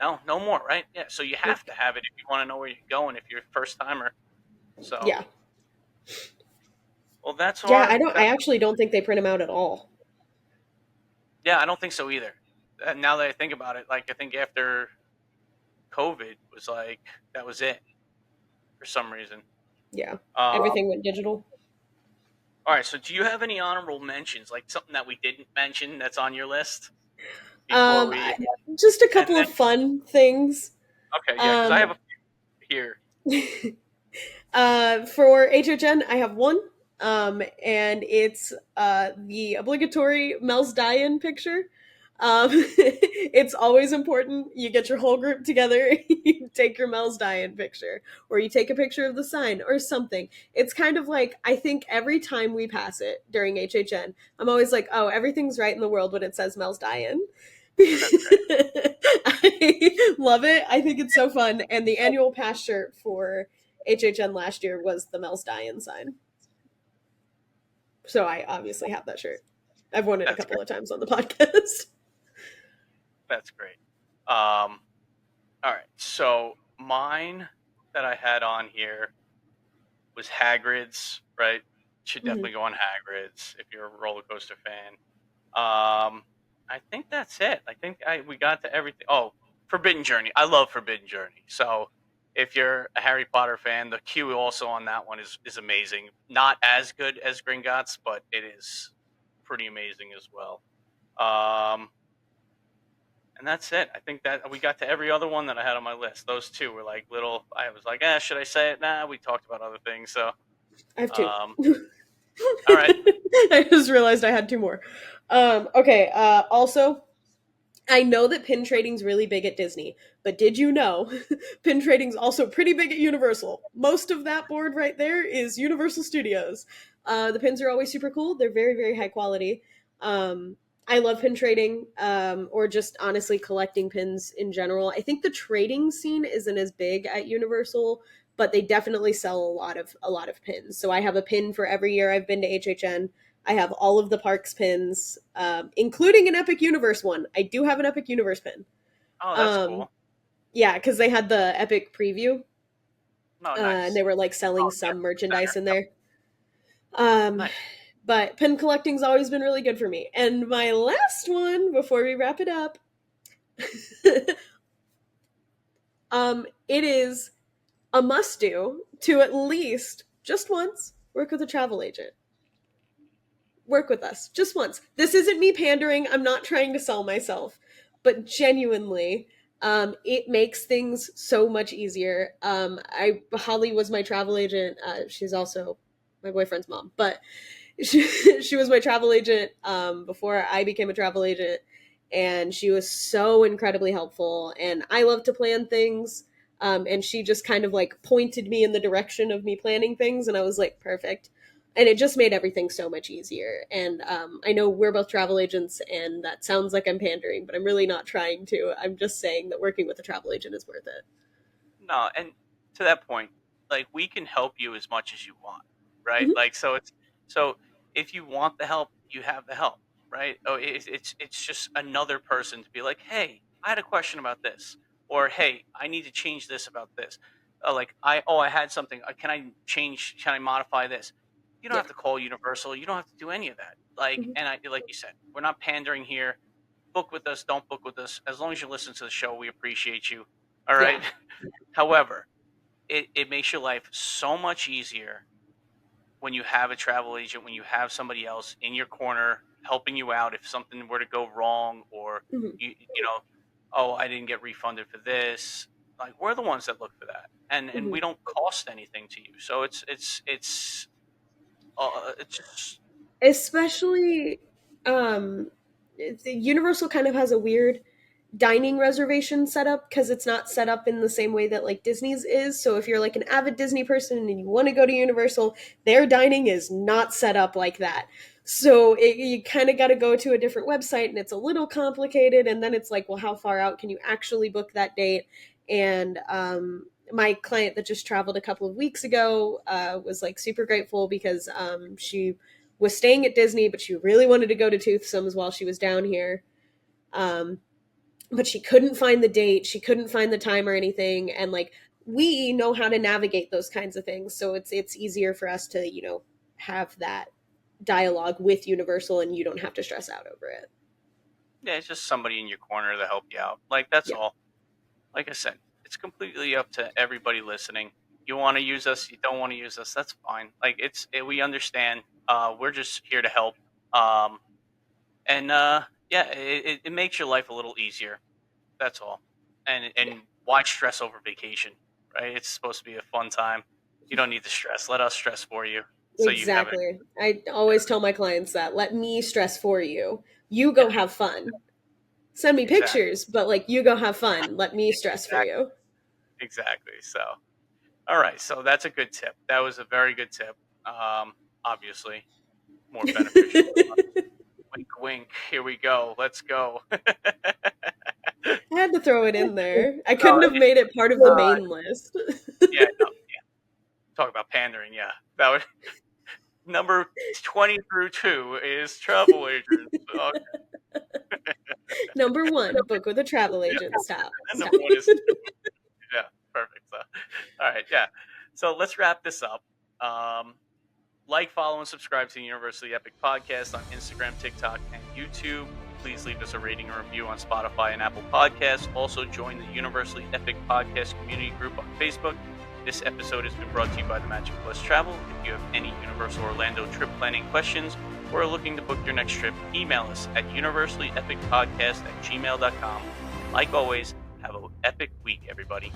No, no more, right? Yeah. So you Nope. have to have it if you want to know where you're going if you're a first timer. So, Yeah. well, that's Yeah, our. I That's actually don't think they print them out at all. yeah. I don't think so either. And now that I think about it, like I think after COVID was like that was it for some reason. Yeah. Um, Everything went digital. all right. So, do you have any honorable mentions, like something that we didn't mention that's on your list before we? Just a And couple then of fun things. okay, yeah, because I Um, have a few here. for HHN, I have one, and it's the obligatory Mel's die-in picture. It's always important. You get your whole group together, you take your Mel's die-in picture, or you take a picture of the sign or something. It's kind of like I think every time we pass it during HHN, I'm always like, oh, everything's right in the world when it says Mel's die-in. That's great. I love it. I think it's so fun. And the annual pass shirt for HHN last year was the Mel's die-in sign. So I obviously have that shirt. I've worn it a That's couple great. of times on the podcast. That's great. All right. So mine that I had on here was Hagrid's. Right. Should Mhm. definitely go on Hagrid's if you're a roller coaster fan. I think that's it. I think we got to everything. Oh, Forbidden Journey. I love Forbidden Journey. So if you're a Harry Potter fan, the queue also on that one is amazing. Not as good as Gringotts, but it is pretty amazing as well. Um, and that's it. I think that we got to every other one that I had on my list. Those two were like little. I was like, should I say it? Nah, we talked about other things. So, I have two. um, all right. I just realized I had two more. Okay. Also, I know that pin trading's really big at Disney, but did you know pin trading's also pretty big at Universal? Most of that board right there is Universal Studios. The pins are always super cool. They're very, very high quality. Um, I love pin trading, or just honestly collecting pins in general. I think the trading scene isn't as big at Universal, but they definitely sell a lot of pins. So I have a pin for every year I've been to HHN. I have all of the parks pins, including an Epic Universe one. I do have an Epic Universe pin. Oh, that's Um, cool. yeah, because they had the Epic preview, No, and nice. they were like selling Oh, yeah. some Center. merchandise in Yep. there. Um, Nice. but pin collecting's always been really good for me. And my last one before we wrap it up, it is a must do to at least just once work with a travel agent. Work with us just once. This isn't me pandering. I'm not trying to sell myself, but genuinely, it makes things so much easier. Holly was my travel agent. She's also my boyfriend's mom, but she was my travel agent before I became a travel agent, and she was so incredibly helpful. And I love to plan things, and she just kind of like pointed me in the direction of me planning things, and I was like, perfect. And it just made everything so much easier. And I know we're both travel agents, and that sounds like I'm pandering, but I'm really not trying to. I'm just saying that working with a travel agent is worth it. No, and to that point, like we can help you as much as you want, right? Mm-hmm. Like so if you want the help, you have the help, right? Oh, it's just another person to be like, hey, I had a question about this, or hey, I need to change this about this. Like I had something. Can I change? Can I modify this? You don't Yeah. have to call Universal. You don't have to do any of that. Like Mm-hmm. and I like you said, we're not pandering here. book with us, don't book with us. As long as you listen to the show, we appreciate you. All Yeah. right. However, it makes your life so much easier when you have a travel agent, when you have somebody else in your corner helping you out if something were to go wrong, or Hmm. you know, oh, I didn't get refunded for this. Like, we're the ones that look for that, and Hmm. we don't cost anything to you. So it's just Especially, um, Universal kind of has a weird dining reservation setup because it's not set up in the same way that like Disney's is. So if you're like an avid Disney person and you want to go to Universal, their dining is not set up like that. So you kind of got to go to a different website and it's a little complicated. And then it's like, well, how far out can you actually book that date? And my client that just traveled a couple of weeks ago was like super grateful because she was staying at Disney, but she really wanted to go to Toothsome's while she was down here. Um, but she couldn't find the date, she couldn't find the time or anything, and like we know how to navigate those kinds of things, so it's easier for us to have that dialogue with Universal, and you don't have to stress out over it. yeah, it's just somebody in your corner to help you out. Like, that's Yeah. all. Like I said, it's completely up to everybody listening. You want to use us, you don't want to use us, that's fine. Like, we understand. We're just here to help. Um, and yeah, it makes your life a little easier. That's all. Yeah. And why stress over vacation, right? It's supposed to be a fun time. You don't need to stress. Let us stress for you, so you have it. Exactly. I always tell my clients that, let me stress for you, you go Yeah, have fun, send me exactly, pictures, but like you go have fun, let me stress for exactly, you. exactly. So, all right. So that's a good tip. That was a very good tip. Obviously, more beneficial. Wink, wink. Here we go. Let's go. I had to throw it in there, I No, couldn't have made it part of the uh, main list. yeah, no, talk about pandering. Yeah, that was number 20 through 2 is travel agents. Okay. Number one, book with a travel Yeah, agent. Stop. and number one is yeah, perfect. So, all right, yeah. So let's wrap this up. Um, like, follow, and subscribe to the Universally Epic Podcast on Instagram, TikTok, and YouTube. Please leave us a rating or review on Spotify and Apple Podcasts. Also, join the Universally Epic Podcast community group on Facebook. This episode has been brought to you by the Magic Plus Travel. If you have any Universal Orlando trip planning questions or are looking to book your next trip, email us at universallyepicpodcast@gmail.com. Like always, have an epic week, everybody.